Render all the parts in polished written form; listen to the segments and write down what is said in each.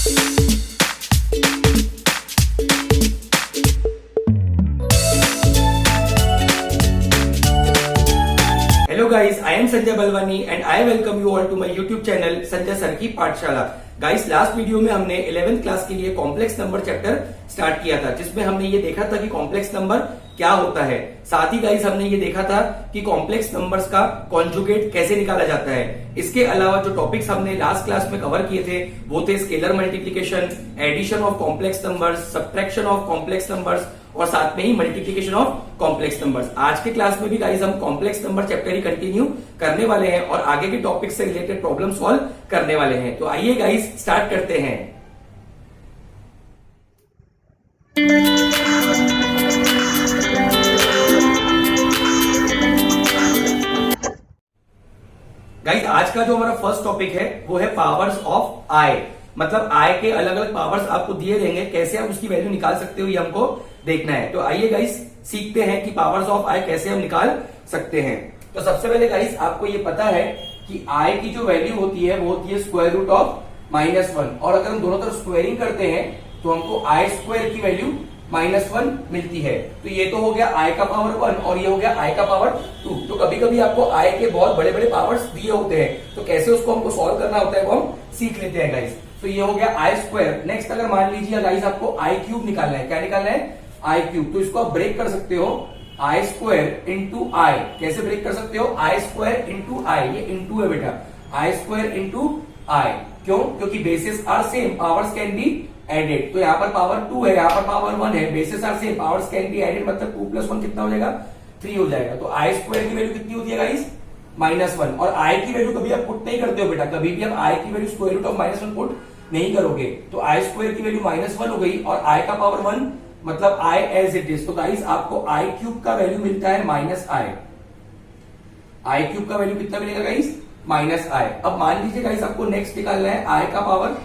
Hello guys, I am Sanjay Balwani and I welcome you all to my YouTube channel Sanjay sir की पाठशाला। Guys, last video में हमने 11th class के लिए complex number chapter start किया था, जिसमें हमने ये देखा था कि कॉम्प्लेक्स नंबर क्या होता है। साथ ही गाइस हमने ये देखा था कि कॉम्प्लेक्स नंबर्स का कॉन्जुगेट कैसे निकाला जाता है। इसके अलावा जो टॉपिक्स हमने लास्ट क्लास में कवर किए थे वो थे scalar multiplication, addition of complex numbers, subtraction of complex numbers और साथ में ही मल्टीप्लीकेशन ऑफ कॉम्प्लेक्स नंबर्स। आज के क्लास में भी गाइस हम कॉम्प्लेक्स नंबर चैप्टर ही कंटिन्यू करने वाले हैं और आगे के टॉपिक से रिलेटेड प्रॉब्लम सॉल्व करने वाले हैं। तो आइए गाइस स्टार्ट करते हैं। गाइस, आज का जो हमारा फर्स्ट टॉपिक है वो है पावर्स ऑफ आई। मतलब आई के अलग अलग पावर्स आपको दिए रहेंगे, कैसे आप उसकी वैल्यू निकाल सकते हो ये हमको देखना है। तो आइए गाइस सीखते हैं कि पावर्स ऑफ आई कैसे हम निकाल सकते हैं। तो सबसे पहले गाइस आपको ये पता है कि आई की जो वैल्यू होती है वो होती है स्क्वायर रूट ऑफ -1, और अगर हम दोनों तरफ स्क्वायरिंग करते हैं तो हमको आई स्क्वायर की वैल्यू -1 मिलती है। तो ये तो हो गया आई का पावर 1 और ये हो गया आई का पावर 2। तो कभी कभी आपको आई के बहुत बड़े बड़े पावर्स दिए होते हैं, तो कैसे उसको हमको सॉल्व करना होता है वो हम सीख लेते हैं गाइस। तो ये हो गया आई स्क्वायर। नेक्स्ट अगर मान लीजिए गाइस आपको आई क्यूब निकालना है, क्या निकालना है? आई क्यूब। तो इसको आप ब्रेक कर सकते हो आई स्क्वायर इंटू आई। कैसे ब्रेक कर सकते हो? आई स्क्वायर इंटू आई, ये इंटू है बेटा, आई स्क्वायर इंटू आई। क्यों? क्योंकि bases are same, powers can be added. तो यहाँ पर पावर 2 है, यहाँ पर पावर 1 है, bases are same, powers can be added, मतलब 2 + 1 कितना हो जाएगा? 3 हो जाएगा। तो आई स्क्वायर की वैल्यू कितनी होती है गाइस? -1। और आई की वैल्यू कभी आप पुट नहीं करते हो बेटा, कभी भी आप आई की value square root of -1 put नहीं करोगे। तो आई स्क्वायर की वैल्यू -1 हो गई और आई का पावर 1 मतलब आई एज इट इज। तो गाइस आपको आई क्यूब का वैल्यू मिलता है -i। आई क्यूब का वैल्यू कितना मिलेगा गाइस? -i। अब मान लीजिए गाइस आपको नेक्स्ट निकालना है आई का पावर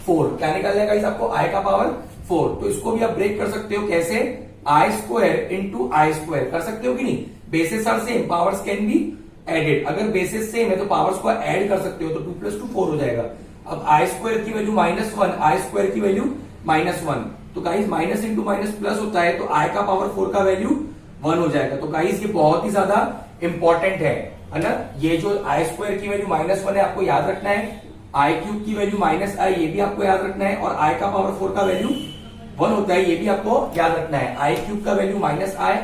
4। क्या निकालना है गाइस आपको? आई का पावर 4। तो इसको भी आप ब्रेक कर सकते हो, कैसे? I square into i square कर सकते हो कि नहीं? Bases are same, powers can be added. अगर बेसिस सेम है तो पावर्स को ऐड कर सकते हो, तो 2 + 2 4 हो जाएगा। अब आई स्क्वायर की वैल्यू -1, आई स्क्वायर की वैल्यू -1। तो guys minus into minus plus होता है, तो आई का पावर 4 का वैल्यू 1 हो जाएगा। तो गाइस ये बहुत ही ज्यादा इंपॉर्टेंट है ना। ये जो आई स्क्वायर की वैल्यू -1 है आपको याद रखना है, आई क्यूब की वैल्यू -i ये भी आपको याद रखना है, और आई का पावर 4 का वैल्यू 1 होता है, ये भी आपको याद रखना है। आई क्यूब का वैल्यू -i,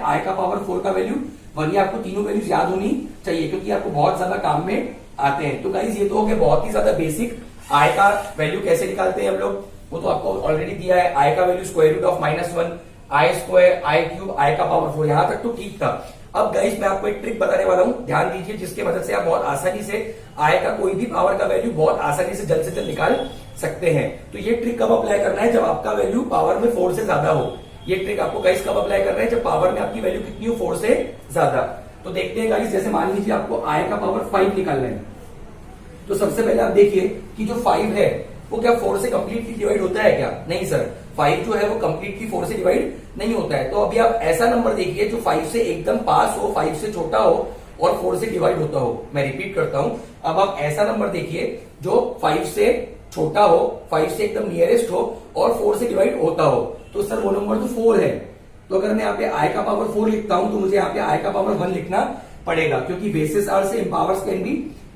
आई का पावर 4 का वैल्यू 1, ये आपको तीनों वैल्यूज याद होनी चाहिए क्योंकि आपको बहुत ज्यादा काम में आते हैं। तो गाइस ये तो हो गया बहुत ही ज्यादा बेसिक। आई का वैल्यू कैसे निकालते हैं हम लोग वो तो आपको ऑलरेडी दिया है। आई का value square root of -1, i square, i cube, i का पावर 4, यहां तक तो ठीक था। अब गाइस मैं आपको एक ट्रिक बताने वाला हूं, ध्यान दीजिए, जिसके मदद से आप बहुत आसानी से आई का कोई भी पावर का वैल्यू बहुत आसानी से जल्द निकाल सकते हैं। तो ये ट्रिक कब अप्लाई करना है? जब आपका वैल्यू पावर में 4 से ज्यादा हो। ये ट्रिक आपको गाइस कब अप्लाई करना है? जब पावर में आपकी वैल्यू कितनी हो? 4 से ज्यादा। तो देखते हैं गाइस, जैसे मान लीजिए आपको आई का पावर 5 निकालना है, तो सबसे पहले आप देखिए कि जो 5 है वो क्या 4 से कंप्लीटली डिवाइड होता है क्या? नहीं सर, 5 जो है वो कंप्लीटली 4 से डिवाइड नहीं होता है। तो अभी आप ऐसा नंबर देखिए जो 5 से एकदम पास हो, 5 से छोटा हो और 4 से डिवाइड होता हो। मैं रिपीट करता हूं, अब आप ऐसा नंबर देखिए जो 5 से छोटा हो, 5 से एकदम नियरेस्ट हो और 4 से डिवाइड होता हो। तो सर वो नंबर तो 4 है। तो अगर मैं यहाँ पे आई का पावर 4 लिखता हूं तो मुझे यहाँ पे आई का पावर 1 लिखना पड़ेगा, क्योंकि bases are same, powers can be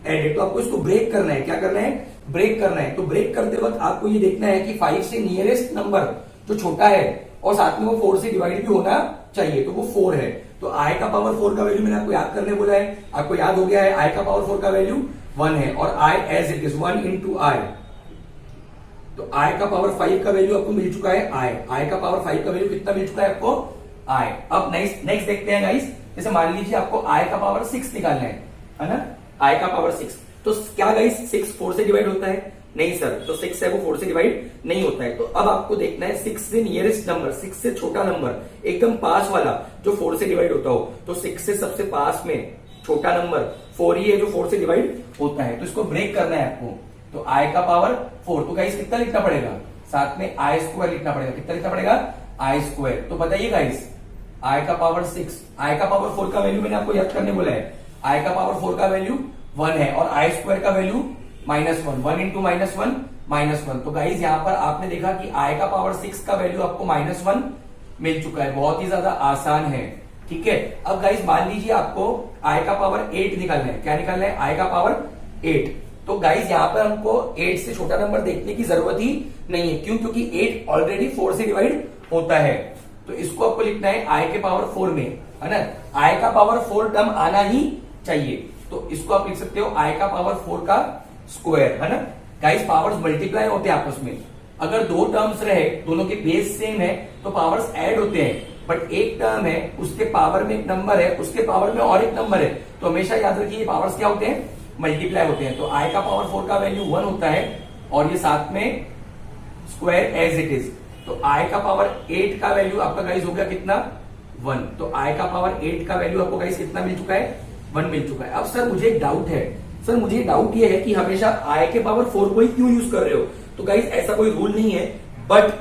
added. तो आपको इसको ब्रेक करना है। क्या करना है? ब्रेक करना है। तो ब्रेक करते वक्त आपको ये देखना है कि 5 से नियरेस्ट नंबर जो छोटा है और साथ में वो 4 से डिवाइड भी होना चाहिए, तो वो 4 है। तो आई का पावर 4 का वैल्यू मैंने आपको याद करने बोला है, आपको याद हो गया है। आई का पावर 4 का वैल्यू 1 है और आई एज इट इज 1 इंटू आई। तो आई का पावर 5 का वैल्यू आपको मिल चुका है आई का पावर 5 का वैल्यू कितना मिल चुका है आपको? आई। अब नेक्स्ट देखते हैं गाइस, जैसे मान लीजिए आपको आई का पावर 6 निकालना है ना, आई का पावर 6। तो क्या गाइस 6 4 से डिवाइड होता है? नहीं सर, तो 6 है वो 4 से डिवाइड नहीं होता है। तो अब आपको देखना है 6 से नियरेस्ट नंबर, 6 से छोटा नंबर, एकदम पास वाला जो 4 से डिवाइड होता हो। तो 6 से सबसे पास में छोटा नंबर 4 ही है जो 4 से डिवाइड होता है। तो इसको ब्रेक करना है आपको। तो आई का पावर 4, तो गाइस कितना लिखना पड़ेगा? साथ में आई स्क्वायर लिखना पड़ेगा। कितना लिखना पड़ेगा? आई स्क्वायर। तो बताइए गाइस, आई का पावर 6, आई का पावर 4 का वैल्यू मैंने आपको याद करने बोला है। आई का पावर 4 का वैल्यू 1 है और आई स्क्वायर का वैल्यू -1, 1 इंटू -1 -1। तो गाइज यहाँ पर आपने देखा कि i का पावर 6 का वैल्यू आपको -1 मिल चुका है। बहुत ही ज्यादा आसान है, ठीक है। अब गाइज मान लीजिए आपको i का पावर 8 निकालना है। क्या निकालना है? i का पावर 8। तो गाइज यहाँ पर हमको 8 से छोटा नंबर देखने की जरूरत ही नहीं है। क्यों? क्योंकि 8 ऑलरेडी 4 से डिवाइड होता है। तो इसको आपको लिखना है i के पावर 4 में, है ना। i का पावर 4 टर्म आना ही चाहिए, तो इसको आप लिख सकते हो i का पावर 4 का स्क्वायर, है ना। गाइस पावर्स मल्टीप्लाई होते हैं आपस में। अगर दो टर्म्स रहे, दोनों के बेस सेम है, तो पावर्स ऐड होते हैं। बट एक टर्म है, उसके पावर में एक नंबर है, उसके पावर में और एक नंबर है, तो हमेशा याद रखिए पावर्स क्या होते हैं? मल्टीप्लाई होते हैं। तो i का पावर 4 का वैल्यू 1 होता है और ये साथ में स्क्वायर एज इट इज। तो i का पावर 8 का वैल्यू आपका गाइस हो गया कितना? 1। तो i का पावर 8 का वैल्यू आपको गाइस कितना मिल चुका है? 1 मिल चुका है। अब सर मुझे एक डाउट है, सर मुझे डाउट ये है कि हमेशा i के पावर 4 को ही क्यों यूज कर रहे हो? तो गाइस ऐसा कोई रूल नहीं है, बट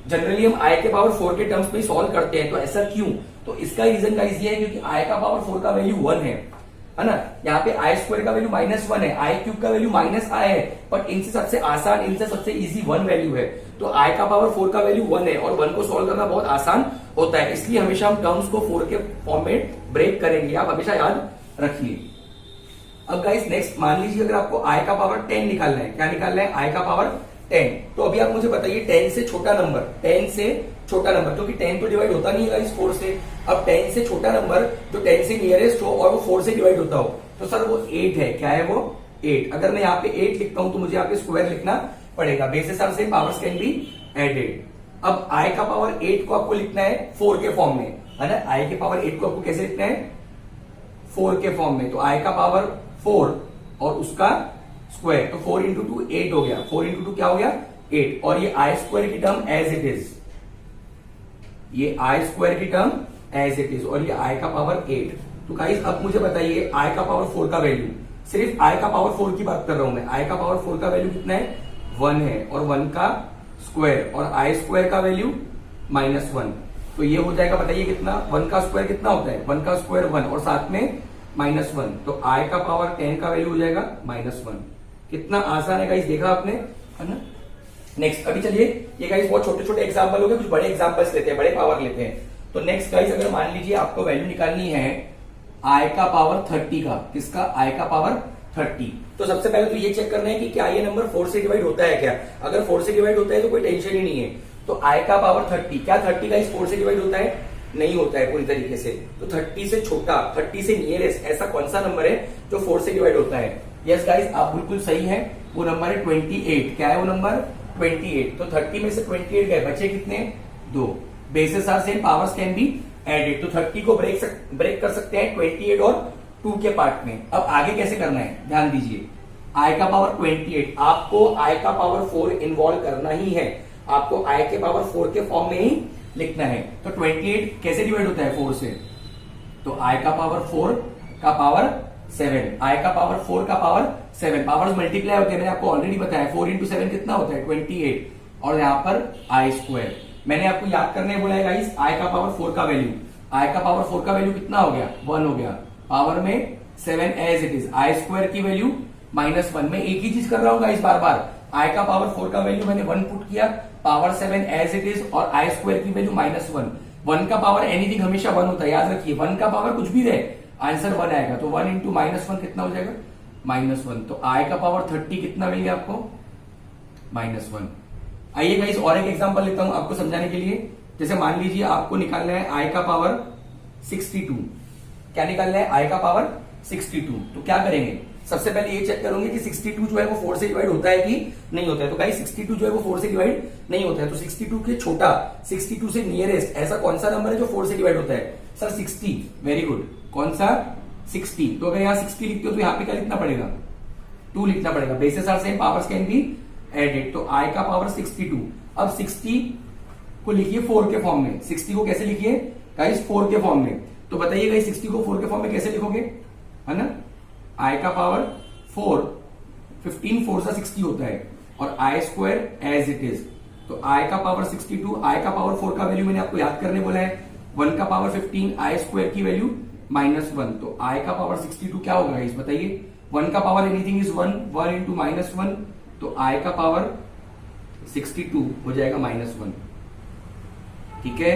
जनरली हम i के पावर 4 के टर्म्स में सॉल्व करते हैं। तो ऐसा क्यों? तो इसका रीजन गाइस ये है क्योंकि i का पावर 4 का वैल्यू 1 है ना। यहाँ पे i स्क्वायर का वैल्यू -1 है, i क्यूब का वैल्यू -i है, बट इनसे सबसे आसान, इनसे सबसे इजी 1 वैल्यू है। तो i का पावर 4 का वैल्यू 1 है और 1 को सॉल्व करना बहुत आसान होता है, इसलिए हमेशा हम टर्म्स को 4 के फॉर्म में ब्रेक करेंगे। आप हमेशा याद रखिए। अब गाइस नेक्स्ट मान लीजिए अगर आपको i का पावर 10 निकालना है। क्या निकालना है? i का पावर 10। तो अभी आप मुझे बताइए 10 से छोटा नंबर, 10 से छोटा नंबर, क्योंकि 10 तो डिवाइड होता नहीं है गाइस 4 से। अब 10 से छोटा नंबर जो 10 से नियरेस्ट हो और वो 4 से डिवाइड होता हो, तो सर वो 8 है। क्या है वो? 8। अगर मैं यहाँ पे 8 लिखता हूं तो मुझे यहाँ पे स्क्वायर लिखना पड़ेगा। Bases are same, powers can be added. अब i का पावर 8 को आपको लिखना है 4 के फॉर्म में, है ना। i के पावर 8 को आपको कैसे लिखना है? 4 के फॉर्म में। तो i का पावर 4 और उसका स्क्वायर, तो 4 इंटू 2 8 हो गया। 4 इंटू 2 क्या हो गया? 8। और ये i स्क्वायर की टर्म एज इट इज, ये i स्क्वायर की टर्म एज इट इज, और ये i का पावर 8। तो गाइस अब मुझे बताइए i का पावर 4 का वैल्यू, सिर्फ i का पावर 4 की बात कर रहा हूं मैं। i का पावर 4 का वैल्यू कितना है? 1 है, और 1 का स्क्वायर, और i स्क्वायर का वैल्यू -1। तो ये हो जाएगा, बताइए कितना? 1 का स्क्वायर कितना होता है? 1 का स्क्वायर 1 और साथ में -1। तो i का पावर 10 का वैल्यू हो जाएगा -1। कितना आसान है गाइस, देखा आपने, है ना। नेक्स्ट अभी चलिए, ये गाइस बहुत छोटे छोटे एग्जांपल हो गए, कुछ बड़े एग्जांपल्स लेते हैं, बड़े पावर लेते हैं। तो नेक्स्ट गाइस अगर मान लीजिए आपको वैल्यू निकालनी है i का पावर 30 का। किसका? i का पावर 30। तो सबसे पहले तो ये चेक करना है कि क्या ये नंबर 4 से डिवाइड होता है क्या। अगर 4 से डिवाइड होता है तो कोई टेंशन ही नहीं है। तो i का पावर 30, क्या 30 गाइस 4 से डिवाइड होता है? नहीं होता है पूरी तरीके से। तो 30 से छोटा, 30 से नियरेस्ट ऐसा कौन सा नंबर है जो 4 से डिवाइड होता है? यस गाइस आप बिल्कुल सही है, वो नंबर है 28। क्या है वो नंबर? 28। तो 30 में से 28 गए, बचे कितने? 2। Bases are same, powers can be added. तो 30 को ब्रेक कर सकते हैं 28 और 2 के पार्ट में। अब आगे कैसे करना है ध्यान दीजिए। i का पावर 28, आपको i का पावर 4 इन्वॉल्व करना ही है। आपको i के पावर 4 के फॉर्म में ही लिखना है। तो 28 कैसे डिवाइड होता है 4 से? तो i का पावर 4 का पावर 7, i का पावर 4 का पावर 7। पावर्स मल्टीप्लाई होते हैं, मैंने आपको ऑलरेडी बताया। 4 इंटू 7 कितना होता है? 28। और यहाँ पर i स्क्वायर, मैंने आपको याद करने बोला है गाइस, i का पावर 4 का वैल्यू। i का पावर 4 का वैल्यू कितना हो गया? 1 हो गया। पावर में 7 as it is, i square की वैल्यू -1। मैं एक ही चीज कर रहा हूँ गाइस बार बार। i का पावर 4 का वैल्यू मैंने 1 पुट किया, पावर 7 एज इट इज, और i स्क्वायर की वैल्यू -1। 1 का पावर एनीथिंग हमेशा 1 होता है, याद रखिए। 1 का पावर कुछ भी रहे, आंसर 1 आएगा। तो 1 इंटू -1 कितना हो जाएगा? -1। तो i का पावर 30 कितना मिल गया आपको? -1। आइए गाइस और एक एग्जांपल लेता हूं आपको समझाने के लिए। जैसे मान लीजिए आपको निकालना है i का पावर 62। क्या निकालना है? i का पावर 62। तो क्या करेंगे? सबसे पहले ये चेक करोगे कि 62 जो है वो 4 से डिवाइड होता है कि नहीं होता है। तो गाइस 62 जो है वो 4 से डिवाइड नहीं होता है। तो 62 के छोटा, 62 से नियरेस्ट ऐसा कौन सा नंबर है जो 4 से डिवाइड होता है? सर 60। Very good. कौन सा? 60। तो अगर यहाँ 60 लिखते हो तो यहाँ पे क्या लिखना पड़ेगा? 2 लिखना पड़ेगा। Bases are same, powers can be added. तो i का पावर 62। अब 60 को लिखिए 4 के फॉर्म में। 60 को कैसे लिखिए गाइस? 4 के फॉर्म में। तो बताइए गाइस 60 को 4 के फॉर्म में कैसे लिखोगे, है ना। i का पावर 4, 15 4 सा 60 होता है, और i square as it is. तो i का पावर 62, i का पावर 4 का वैल्यू मैंने आपको याद करने बोला है। 1 का पावर 15, i स्क्वायर की वैल्यू -1। तो i का पावर 62 क्या होगा गाइस बताइए? 1 का पावर एनीथिंग इज 1, 1 इंटू -1। तो i का पावर 62 हो जाएगा -1। ठीक है,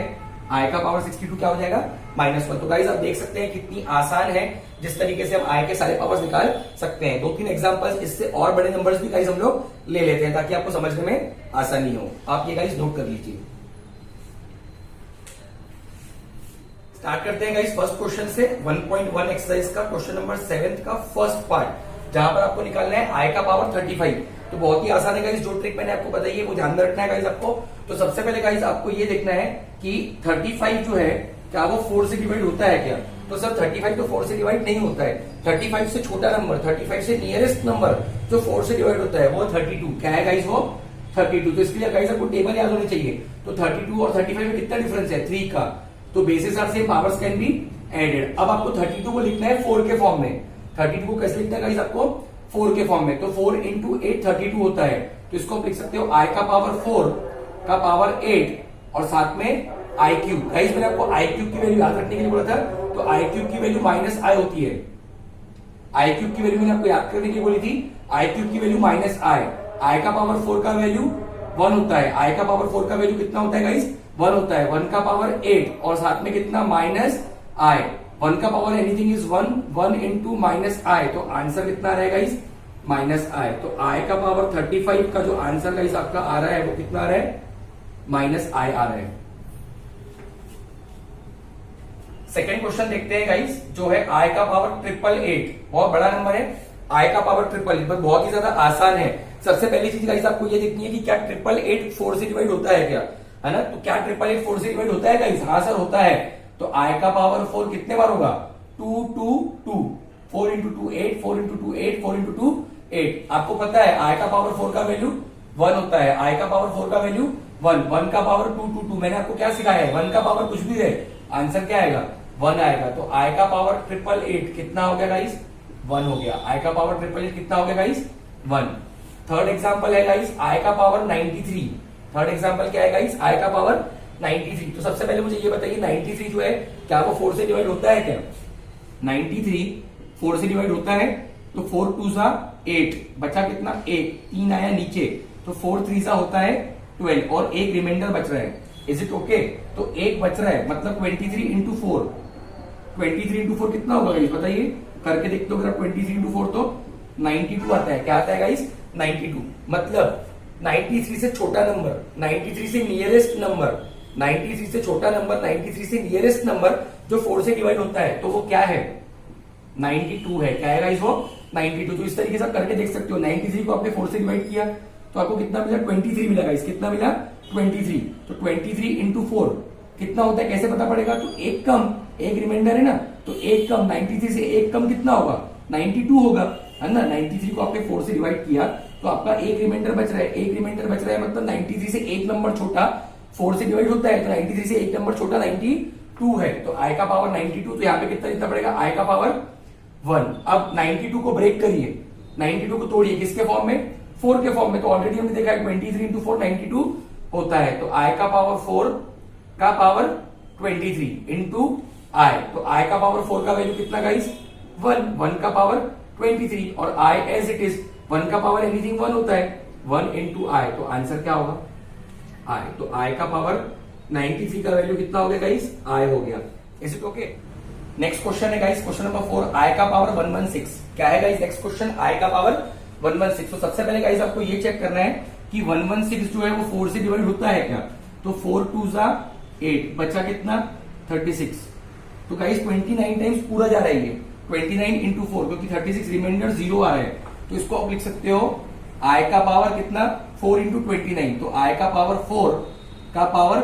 i का पावर 62 क्या हो जाएगा -1। तो गाइस आप देख सकते हैं कितनी आसान है जिस तरीके से हम i के सारे पावर्स निकाल सकते हैं। 2-3 एग्जांपल्स इससे और बड़े नंबर्स भी गाइस हम लोग ले लेते हैं ताकि आपको समझने में आसानी हो। आप ये गाइस नोट कर लीजिए। स्टार्ट करते हैं गाइस फर्स्ट क्वेश्चन से। 1.1 एक्सरसाइज का क्वेश्चन नंबर 7 का फर्स्ट पार्ट, जहां पर आपको निकालना है i का पावर 35। तो बहुत ही आसान है गाइस, जो ट्रिक मैंने आपको बताई है वो ध्यान में रखना है गाइस आपको। तो सबसे पहले गाइस आपको ये देखना है कि 35 जो है क्या वो 4 से डिवाइड होता है क्या। तो सर 35 तो 4 से डिवाइड नहीं होता है। 35 से छोटा नंबर, 35 से नियरेस्ट नंबर जो 4 से डिवाइड होता है वो 32। क्या है गाइस वो 32। तो इसके लिए गाइस आपको टेबल याद होनी चाहिए। तो 32 और 35 में कितना डिफरेंस है 3 का। तो bases are same, powers can be added. अब आपको 32 को लिखना है 4 के फॉर्म में। 32 को कैसे लिखना है गाइस आपको 4 के फॉर्म में। तो 4 into 8 32 होता है। तो इसको आप लिख सकते हो i का पावर 4 का पावर 8 और साथ में i क्यूब। गाइस मैंने आपको i क्यूब की वैल्यू याद रखने के लिए बोला था। तो i क्यूब की वैल्यू -i होती है। i क्यूब की वैल्यू मैंने आपको याद करने की बोली थी। i क्यूब की वैल्यू -i का पावर 4 का वैल्यू 1 होता है। i का पावर 4 का वैल्यू कितना होता है गाइस 1 होता है। 1 का पावर 8 और साथ में कितना -i। 1 का power anything is 1 into -i। तो आंसर कितना आ रहा है गाइस -i। तो i का पावर 35 का जो आंसर गाइस आपका आ रहा है वो कितना आ रहा है -i आ रहा है। सेकेंड क्वेश्चन देखते हैं गाइस, जो है i का पावर 888। बहुत बड़ा नंबर है i का पावर 888, बहुत ही ज्यादा आसान है। सबसे पहली चीज गाइस आपको ये देखनी है कि क्या 888 4 से डिवाइड होता है क्या, है ना। तो क्या 888 4 से डिवाइड होता है गाइस, हाँ सर होता है। तो i का पावर 4 कितने बार होगा 2 2 2। 4 into 2 8, 4 into 2 8, 4 into 2 8। आपको पता है i का पावर 4 का वैल्यू 1 होता है। i का पावर 4 का वैल्यू 1 का पावर 2 2 2। मैंने आपको क्या सिखाया है 1 का पावर कुछ भी रहे आंसर क्या आएगा 1 आएगा। तो i का पावर 888 कितना हो गया गाइस 1 हो गया। i का पावर 888 कितना हो गया गाइस 1। थर्ड एग्जांपल है गाइस i का पावर 93। थर्ड एग्जांपल क्या है गाइस i का पावर 93। तो सबसे पहले मुझे ये बताइए 93 जो है क्या वो 4 से डिवाइड होता है क्या। 93 4 से डिवाइड होता है। तो 4 2 सा 8, बचा कितना 1, 3 आया नीचे। तो 4 3 सा होता है 12 और एक रिमाइंडर बच रहा है। Is it okay. तो एक बच रहा है मतलब 23 into 4। 23 into 4 कितना होगा गाइस बताइए, करके देखते हो अगर 23 into 4 तो 92 आता है। क्या आता है गाइस 92। मतलब 93 से छोटा नंबर, 93 से नियरेस्ट नंबर, 93 से छोटा नंबर, 93 से नियरेस्ट नंबर जो 4 से डिवाइड होता है तो वो क्या है 92 है। क्या है गाइस वो 92। तो इस तरीके से आप करके देख सकते हो। 93 को आपने 4 से डिवाइड किया तो आपको कितना मिला 23 मिला गाइस। कितना मिला 23। तो 23 into 4 कितना होता है कैसे पता पड़ेगा। तो एक कम एक रिमाइंडर है ना, तो एक कम 93 से एक कम कितना होगा 92 होगा, है ना। 93 को आपने 4 से डिवाइड किया तो आपका एक रिमाइंडर बच रहा है। एक रिमाइंडर बच रहा है मतलब 93 से एक नंबर छोटा 4 से डिवाइड होता है। तो 93 से एक नंबर छोटा 92 है। तो i का पावर 92। तो यहाँ पे कितना लिखना पड़ेगा i का पावर 1। अब 92 को ब्रेक करिए, 92 को तोड़िए किसके फॉर्म में 4 के फॉर्म में। तो ऑलरेडी हमने देखा है 23 into 4 92 होता है। तो i का पावर 4 का पावर 23 into i। तो i का पावर 4 का वैल्यू कितना गाइस 1 का पावर 23 और i एज इट इज 1 का पावर एनीथिंग 1 होता है 1 into i। तो आंसर क्या होगा i। तो i का पावर 93 का वैल्यू कितना हो गया गाइस i हो गया। Is it okay. Next question है गाइस क्वेश्चन नंबर 4 i का पावर 116। क्या है गाइस नेक्स्ट क्वेश्चन i का पावर 116। तो सबसे पहले गाइस आपको ये चेक करना है कि 116 जो है वो 4 से डिवाइड होता है क्या। तो 4 2 सा 8, बचा कितना 36। तो गाइस 29 टाइम्स पूरा जा रहा है ये 29 into 4 क्योंकि 36 रिमाइंडर 0 आ रहा है। तो इसको आप लिख सकते हो i का पावर कितना 4 into 29। तो i का पावर 4 का पावर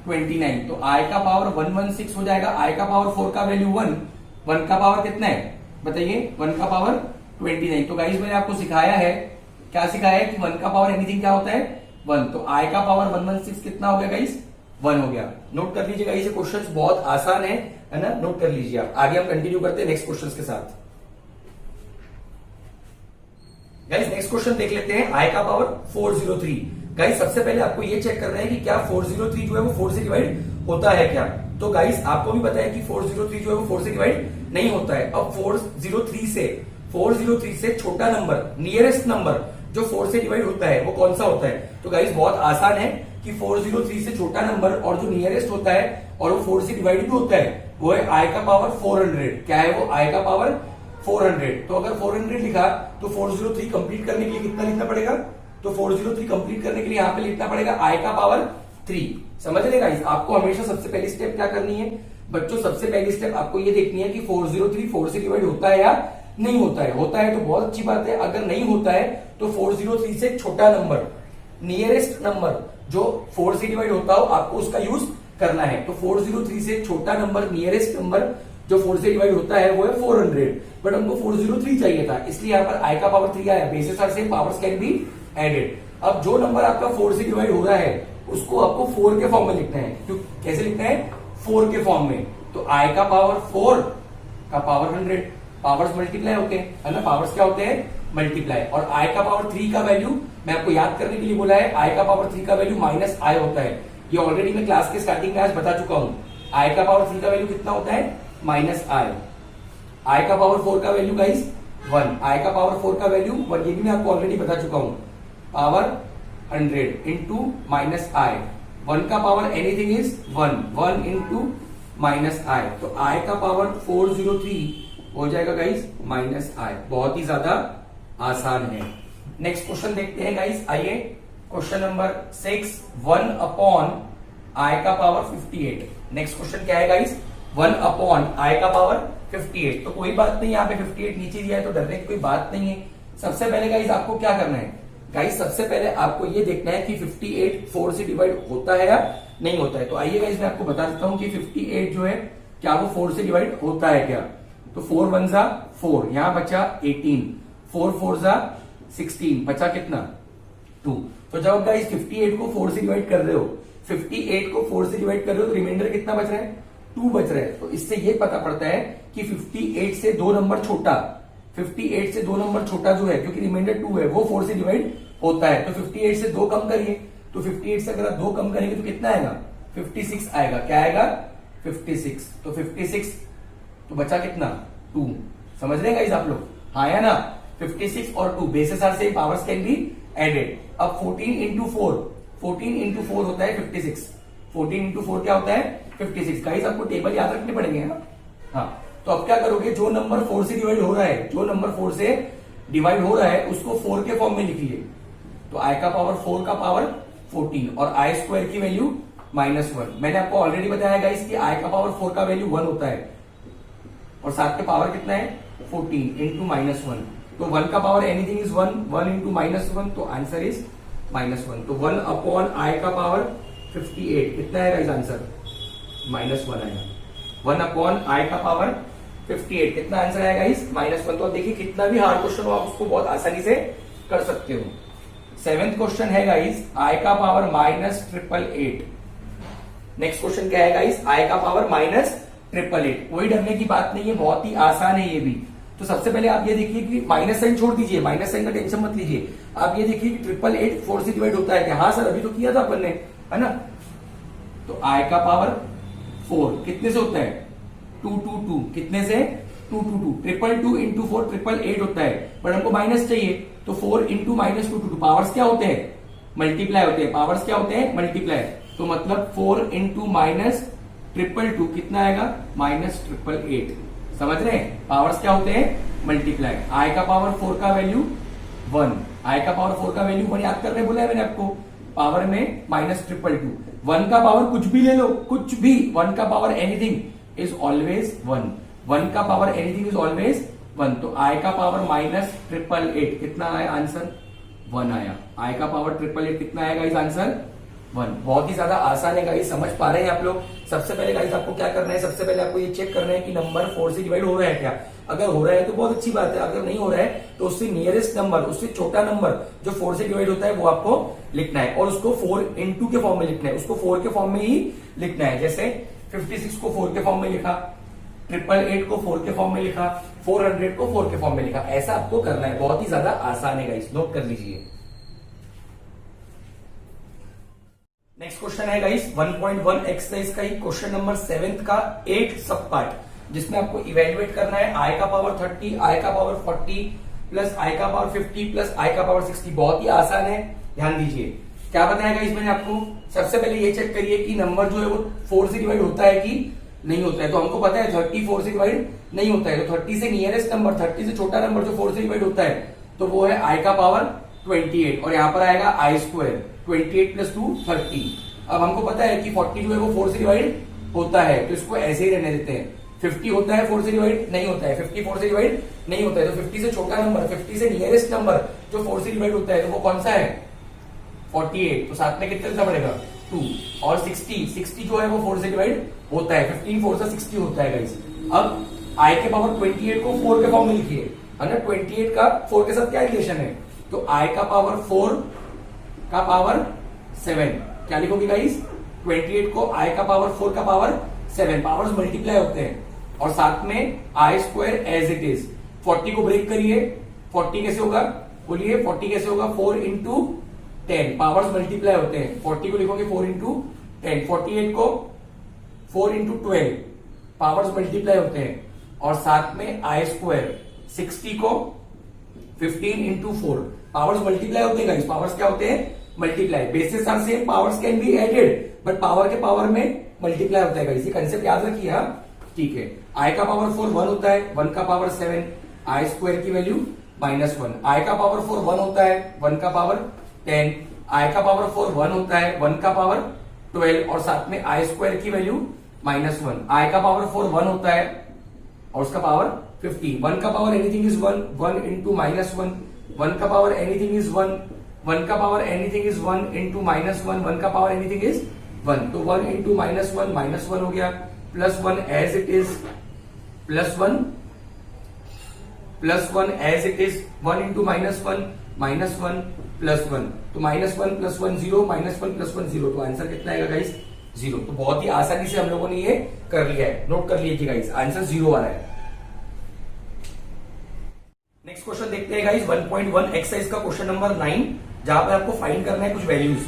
29। तो i का पावर 116 हो जाएगा। i का पावर 4 का वैल्यू 1 का पावर कितना है बताइए 1 का पावर 29। तो गाइस मैंने आपको सिखाया है, क्या सिखाया है कि 1 का पावर एनीथिंग क्या होता है 1। तो i का पावर 116 कितना हो गया गाइस 1 हो गया। नोट कर लीजिएगा, ये क्वेश्चंस बहुत आसान है ना, नोट कर लीजिए आप। आगे हम कंटिन्यू करते हैं नेक्स्ट क्वेश्चंस के साथ। गाइस नेक्स्ट क्वेश्चन देख लेते हैं i का पावर 403। गाइस सबसे पहले आपको ये चेक करना है कि क्या 403 जो है वो 4 से डिवाइड होता है क्या। तो गाइस आपको भी पता है कि 403 जो है वो 4 से डिवाइड नहीं होता है। अब 403 से छोटा नंबर नियरेस्ट नंबर जो 4 से डिवाइड होता है वो कौन सा होता है? तो गाइस बहुत आसान है कि 403 से छोटा नंबर और जो नियरेस्ट होता है और वो 4 से डिवाइड भी होता है वो है i का पावर 400। क्या है वो? i का पावर 400। तो अगर 400 लिखा तो 403 कंप्लीट करने के लिए कितना लिखना पड़ेगा? तो 403 कंप्लीट करने के लिए यहाँ पे लिखना पड़ेगा i का पावर 3। समझ रहे गाइस? आपको हमेशा सबसे पहली स्टेप क्या करनी है बच्चों? सबसे पहली स्टेप आपको ये देखनी है कि 403 4 से डिवाइड होता है या नहीं होता है। होता है तो बहुत अच्छी बात है, अगर नहीं होता है तो 403 से छोटा नंबर, नियरेस्ट नंबर जो 4 से डिवाइड होता हो आपको उसका यूज करना है। तो 403 से छोटा नंबर, नियरेस्ट नंबर जो 4 से डिवाइड होता है वो है 400, बट हमको 403 चाहिए था, इसलिए यहाँ पर i का पावर 3 आया। Bases are same, powers can be added. अब जो नंबर आपका 4 से डिवाइड हो रहा है उसको आपको 4 के फॉर्म में लिखना है। क्यों कैसे लिखना है? 4 के फॉर्म में। तो i का पावर 4 का पावर 100, पावर्स मल्टीप्लाई होते हैं, है ना? पावर्स क्या होते हैं? मल्टीप्लाई। और i का पावर 3 का वैल्यू मैं आपको याद करने के लिए बोला है, i का पावर 3 का वैल्यू माइनस i होता है। ये ऑलरेडी मैं क्लास के स्टार्टिंग में आज बता चुका हूं। i का पावर 3 का वैल्यू कितना होता है? Minus i। i का पावर 4 का वैल्यू गाइस 1। i का पावर 4 का वैल्यू 1, ये भी मैं आपको ऑलरेडी बता चुका हूं। Power 100 into minus i। 1 का power anything is 1 into minus i। तो i का पावर 403 हो जाएगा गाइस माइनस i। बहुत ही ज्यादा आसान है। नेक्स्ट क्वेश्चन देखते हैं गाइस, आइए। क्वेश्चन नंबर 6, 1 अपॉन i का पावर 58। नेक्स्ट क्वेश्चन क्या है गाइस? 1 अपॉन i का पावर 58। तो कोई बात नहीं, यहाँ पे 58 नीचे दिया है तो डरने की कोई बात नहीं है। सबसे पहले गाइस आपको क्या करना है? गाइस सबसे पहले आपको ये देखना है कि 58 4 से डिवाइड होता है या नहीं होता है। तो आइए गाइस मैं आपको बता देता हूं कि 58 जो है क्या वो 4 से डिवाइड होता है क्या? तो 4 1 जा 4, यहां बचा 18, 4 4 जा 16, बचा कितना? 2। तो जब गाइस 58 को 4 से डिवाइड कर रहे हो, 58 को 4 से डिवाइड कर रहे हो तो रिमाइंडर कितना बच रहा है? 2 बच रहा है। तो इससे ये पता पड़ता है कि 58 से 2 नंबर छोटा, 58 से 2 नंबर छोटा जो है, क्योंकि रिमाइंडर 2 है, वो 4 से डिवाइड होता है। तो 58 से 2 कम करिए, तो 58 से अगर आप 2 कम करेंगे तो कितना आएगा? 56 आएगा। क्या आएगा? 56। तो 56 तो बचा कितना? 2। समझ रहे हैं गाइस आप लोग? हाँ या ना? 56 और 2 bases are same, powers can be added. अब 14 इंटू 4, 14 इंटू 4 होता है 56। 14 इंटू 4 क्या होता है? 56। गाइस आपको टेबल याद रखने पड़ेंगे ना? हाँ। तो अब क्या करोगे? जो नंबर 4 से डिवाइड हो रहा है, जो नंबर 4 से डिवाइड हो रहा है उसको 4 के फॉर्म में लिखिए। तो i का पावर 4 का पावर 14 और i स्क्वायर की वैल्यू -1। मैंने आपको ऑलरेडी बताया गाइस कि i का पावर 4 का वैल्यू 1 होता है और साथ के पावर कितना है? 14 इंटू -1। तो 1 का पावर एनीथिंग इज 1, 1 इंटू -1, तो आंसर इज -1। तो 1 अपॉन i का पावर 58 कितना है गाइस? आंसर -1 आएगा। 1 अपॉन i का पावर 58 कितना आंसर आएगा गाइस? -1। तो देखिए कितना भी हार्ड क्वेश्चन हो आप उसको बहुत आसानी से कर सकते हो। 7th क्वेश्चन है गाइस i का पावर -888। नेक्स्ट क्वेश्चन क्या है गाइस? i का पावर -888। कोई डरने की बात नहीं है, बहुत ही आसान है ये भी। तो सबसे पहले आप ये देखिए कि माइनस साइन छोड़ दीजिए, माइनस साइन का टेंशन मत लीजिए। आप ये देखिए कि 888 4 से डिवाइड होता है क्या? हाँ सर अभी तो किया था अपन ने, है ना? तो i का पावर 4 कितने से होता है? 222। कितने से? 222। 222 इंटू 4 888 होता है, बट हमको माइनस चाहिए तो 4 इंटू -222। पावर्स क्या होते हैं? मल्टीप्लाई होते हैं। पावर्स क्या होते हैं? मल्टीप्लाई। तो मतलब 4 इंटू -222 कितना आएगा? -888। समझ रहे हैं? पावर्स क्या होते हैं? मल्टीप्लाई। i का पावर 4 का वैल्यू 1, i का पावर 4 का वैल्यू 1 याद करने बोला है मैंने आपको। पावर में -222। 1 का पावर कुछ भी ले लो, कुछ भी। 1 का पावर एनीथिंग इज ऑलवेज 1। 1 का पावर एनीथिंग इज ऑलवेज 1। तो i का पावर -888 कितना आया? आंसर 1 आया। i का पावर 888 कितना आएगा इस आंसर? 1। बहुत ही ज्यादा आसान है गाइस, समझ पा रहे हैं आप लोग? सबसे पहले गाइस आपको क्या करना है? सबसे पहले आपको ये चेक करना है कि नंबर 4 से डिवाइड हो रहा है क्या। अगर हो रहा है तो बहुत अच्छी बात है, अगर नहीं हो रहा है तो उससे नियरेस्ट नंबर, उससे छोटा नंबर जो 4 से डिवाइड होता है वो आपको लिखना है और उसको 4 इंटू के फॉर्म में लिखना है, उसको 4 के फॉर्म में ही लिखना है। जैसे 56 को 4 के फॉर्म में लिखा, 888 को 4 के फॉर्म में लिखा, 400 को 4 के फॉर्म में लिखा। ऐसा आपको करना है, बहुत ही ज्यादा आसान है गाइस, नोट कर लीजिए। नेक्स्ट क्वेश्चन है गाइस 1.1 एक्सरसाइज का ही क्वेश्चन नंबर 7 का 8 सब पार्ट, जिसमें आपको इवेल्युएट करना है i का पावर 30, i का पावर 40, प्लस आई का पावर 50 प्लस आई का पावर 60। बहुत ही आसान है, ध्यान दीजिए। क्या बताएगा इसमें आपको? सबसे पहले ये चेक करिए कि नंबर जो है वो 4 से डिवाइड होता है कि नहीं होता है। तो हमको पता है 30 4 से डिवाइड नहीं होता है, तो 30 से नियरेस्ट नंबर, 30 से छोटा नंबर जो 4 से डिवाइड होता है तो वो है आई का पावर 28, और यहाँ पर आएगा आई स्क्वायर 28 प्लस 2 30। अब हमको पता है कि 40 जो है वो 4 से डिवाइड होता है, तो इसको ऐसे ही रहने देते हैं। 50 होता है 4 से डिवाइड नहीं होता है, 50 4 से डिवाइड नहीं होता है, तो 50 से छोटा नंबर, 50 से नियरेस्ट नंबर जो 4 से डिवाइड होता है तो वो कौन सा है? 48। तो साथ में कितना लिखना पड़ेगा? 2। और 60 जो है वो 4 से डिवाइड होता है, 15 4 से 60 होता है गाइस। अब आई के पावर 28 को 4 के फॉर्म में लिखिए, है ना। 28 का 4 के साथ क्या रिलेशन है? तो आई का पावर 4 का पावर 7। क्या लिखोगे गाइस? 28 को आई का पावर 4 का पावर 7, पावर्स मल्टीप्लाई होते हैं, और साथ में i square as it is. 40 को ब्रेक करिए, 40 कैसे होगा? बोलिए 40 कैसे होगा? 4 इंटू 10, पावर्स मल्टीप्लाई होते हैं। 40 को लिखोगे 4 इंटू 10, 48 को 4 इंटू 12, पावर्स मल्टीप्लाई होते हैं, और साथ में आई स्क्वायर 60 को 15 इंटू 4, पावर्स मल्टीप्लाई होते हैं गाइस। पावर्स क्या होते हैं? Multiply. Bases are same, powers can be added, but power के पावर में मल्टीप्लाई होता है गाइस। ये कंसेप्ट याद रखिए, हाँ ठीक है। आई का पावर 4 1 होता है, 1 का पावर 7, आई स्क्वायर की वैल्यू -1। आई का पावर 4 1 होता है, 1 का पावर 10, आई का पावर 4 1 होता है, 1 का पावर 12, और साथ में आई स्क्वायर की वैल्यू -1। आई का पावर 4 1 होता है और उसका पावर 50। 1 का पावर एनीथिंग इज 1, 1 इंटू -1, 1 का पावर एनीथिंग इज 1, 1 का पावर एनीथिंग इज 1 इंटू -1, 1 का पावर एनीथिंग इज 1, तो 1 इंटू -1 हो गया, +1 as it is, +1 as it is, 1 into -1 -1 +1, तो -1 + 1 0, -1 + 1 0, तो आंसर कितना आएगा गाइस? 0। तो बहुत ही आसानी से हम लोगों ने ये कर लिया है, नोट कर लीजिए गाइस, आंसर 0 आ रहा है। नेक्स्ट क्वेश्चन देखते हैं गाइस, 1.1 एक्सरसाइज का क्वेश्चन नंबर 9, जहां पर आपको फाइंड करना है कुछ वैल्यूज।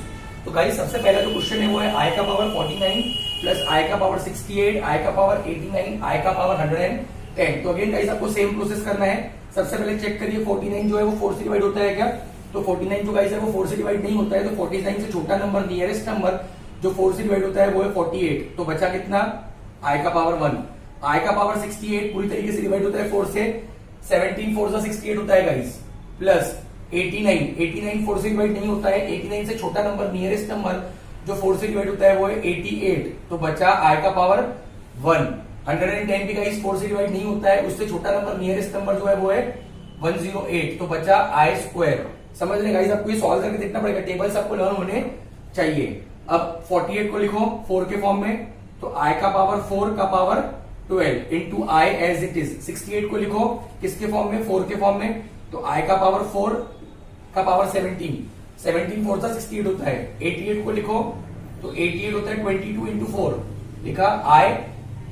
तो गाइस सबसे पहला जो क्वेश्चन है वो है आई का पावर 49 प्लस आई का पावर 68, आई का पावर 89, आई का पावर 110। तो अगेन गाइस आपको सेम प्रोसेस करना है। सबसे पहले चेक करिए 49 जो है वो 4 से डिवाइड होता है क्या? तो 49 जो गाइस है वो 4 से डिवाइड नहीं होता है, तो 49 से छोटा नंबर, नियरेस्ट नंबर जो 4 से डिवाइड होता है वो है 48। तो बचा कितना? आई का पावर 1। आई का पावर 68 पूरी तरीके से डिवाइड होता है 4 से, 17 4 से 68 होता है गाइस, प्लस 89 4 से डिवाइड नहीं होता है, 89 से छोटा नंबर, नियरेस्ट नंबर जो 4 से डिवाइड होता है वो है 88। तो बचा आई का पावर 1। 110 भी गाइस 4 से डिवाइड नहीं होता है, उससे छोटा नंबर, नियरेस्ट नंबर जो है वो है 108। तो बचा आई स्क्वायर। समझ रहे गाइस? आपको ये सॉल्व करके देखना पड़ेगा, टेबल्स आपको लर्न होने चाहिए। अब 48 को लिखो 4 के फॉर्म में, तो आई का पावर 4 का power 12 into i as it is. 68 को लिखो किसके फॉर्म में? 4 के फॉर्म में, तो आई का पावर 4 का पावर 17, 17 4 से 68 होता है। 88 को लिखो तो 88 होता है 22 इंटू 4, लिखा आई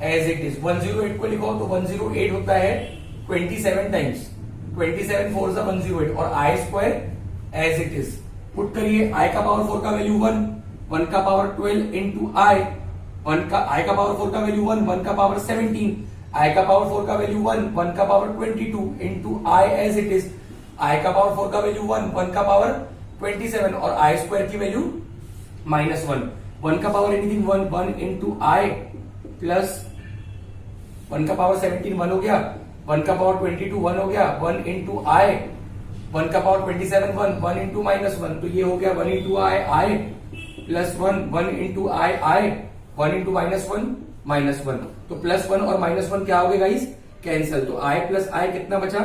एज इट इज। 108 को लिखो तो 108 होता है 27 टाइम्स, 27 4 से 108, और i square as it is. Put करिए, आई का पावर 4 का वैल्यू 1, 1 का पावर 12 इंटू आई, आई का पावर 4 का वैल्यू 1, 1 का पावर 17, आई का पावर 4 का वैल्यू 1, 1 का power 22 into i as it is. I का पावर 4 का वैल्यू 1, 1 का पावर 27, और आई स्क्वायर की वैल्यू -1। 1 का पावर एनीथिंग 1, 1 इंटू आई, प्लस 1 का पावर 17 1 हो गया, 1 का पावर 22 1 हो गया, 1 इंटू आई, 1 का पावर 27 1 इंटू -1, तो ये हो गया 1 इंटू आई प्लस 1 इंटू आई 1 इंटू -1 तो +1 और -1 क्या हो गया गाइस? कैंसिल। तो आई प्लस आई कितना बचा?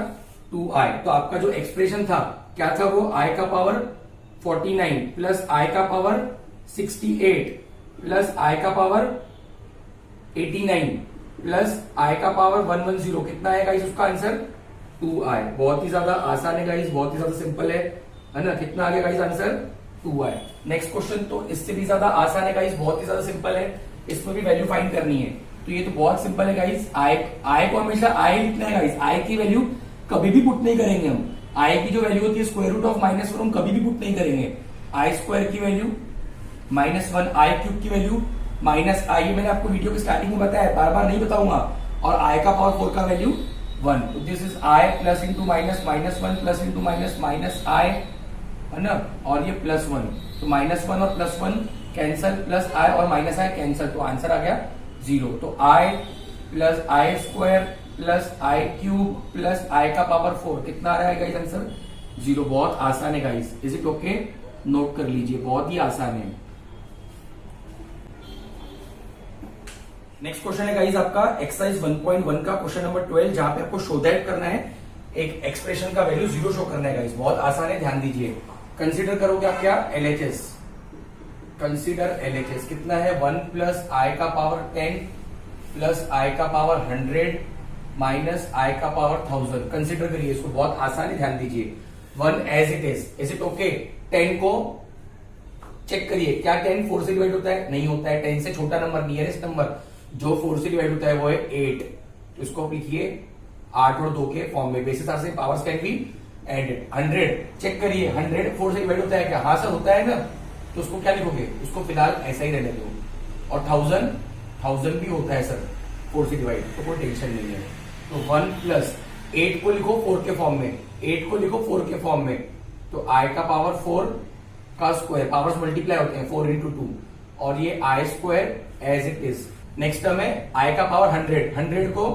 2i। तो आपका जो एक्सप्रेशन था क्या था? वो आई का पावर 49 प्लस आई का पावर 68 प्लस आई का पावर 89 प्लस आई का पावर 110, कितना है गाइस उसका आंसर? 2i। बहुत ही ज्यादा आसान है गाइस, बहुत ही ज्यादा सिंपल है ना? कितना आ गया guys answer? 2i। Next question तो इससे भी ज्यादा आसान है गाइस, बहुत ही ज्यादा सिंपल है, इसमें भी वैल्यू फाइंड करनी है। तो ये तो बहुत सिंपल है गाइस। आई को हमेशा आई लिखना है गाइस, आई की वैल्यू कभी भी पुट नहीं करेंगे हम। आई की जो वैल्यू होती है स्क्वायर रूट ऑफ -1 हम कभी भी पुट नहीं करेंगे। आई स्क्वायर की वैल्यू -1, आई क्यूब की वैल्यू -i, ये मैंने आपको वीडियो की स्टार्टिंग में बताया, बार बार नहीं बताऊंगा। और आई का पावर 4 का वैल्यू 1, तो this is i plus into minus minus one plus into minus minus i, है ना, और ये +1, तो -1 और +1 कैंसल, प्लस आई और माइनस आई कैंसल, तो आंसर आ गया 0। तो आई plus I square plus I cube plus i का पावर 4 कितना आ रहा है गाइस आंसर? 0। बहुत आसान है guys, is it okay? Note कर लीजिए, बहुत ही आसान है। नेक्स्ट क्वेश्चन है गाइस आपका एक्सरसाइज 1.1 का क्वेश्चन नंबर 12, जहां पे आपको शो दैट करना है, एक एक्सप्रेशन का वैल्यू 0 शो करना है गाइस। बहुत आसान है, ध्यान दीजिए। कंसीडर करोगे आप क्या? LHS, कंसीडर LHS कितना है? 1 प्लस आई का पावर 10 प्लस आई का पावर 100 माइनस आई का पावर 1000। कंसीडर करिए इसको, बहुत आसान है, ध्यान दीजिए। 1 as it is it okay? 10 को चेक करिए, क्या 10 4 से डिवाइड होता है? नहीं होता है। 10 से छोटा नंबर, नियरेस्ट नंबर जो 4 से डिवाइड होता है वो है 8, तो इसको आप लिखिए 8 और 2 के फॉर्म में। Bases are same powers can be added. 100 check करिए, 100 4 से डिवाइड होता है क्या? हाँ सर होता है ना, तो उसको क्या लिखोगे? उसको फिलहाल ऐसा ही रहने दो। और 1000 भी होता है सर 4 से डिवाइड, तो कोई टेंशन नहीं है। तो 1 प्लस 8 को लिखो 4 के फॉर्म में, 8 को लिखो 4 के फॉर्म में, तो आई का पावर 4 का स्क्वायर, पावर्स मल्टीप्लाई होते हैं 4 इंटू 2, और ये i square as it is. Next term है आई का पावर 100 को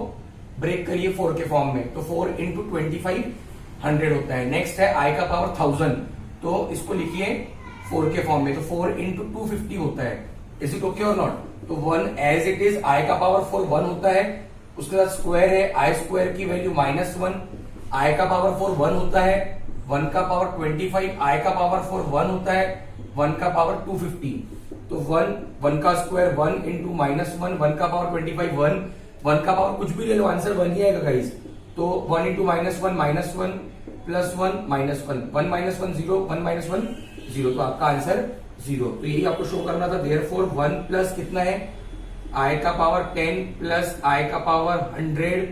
ब्रेक करिए 4 के फॉर्म में, तो 4 इंटू 25 100 होता है। नेक्स्ट है आई का पावर 1000, तो इसको लिखिए 4 के फॉर्म में, तो 4 इंटू 250 होता है। इज इट ओके और नॉट? तो 1 एज इट इज, आई का पावर 4 1 होता है, उसके साथ स्क्वायर है, आई स्क्वायर की वैल्यू -1, आई का पावर 4 1 होता है, 1 का पावर 25, आई का पावर 4 1 होता है, 1 का पावर 250, तो 1 का स्क्वायर 1 इंटू -1, 1 का पावर 25 1 का पावर कुछ भी ले लो, आंसर 1 ही आएगा गाइस। तो 1 इंटू -1 -1 प्लस 1 -1, 1 -1 0, 1 -1 0, तो आपका आंसर 0। तो यही आपको शो करना था। देयरफॉर 1 प्लस कितना है? आई का पावर 10 प्लस आई का पावर 100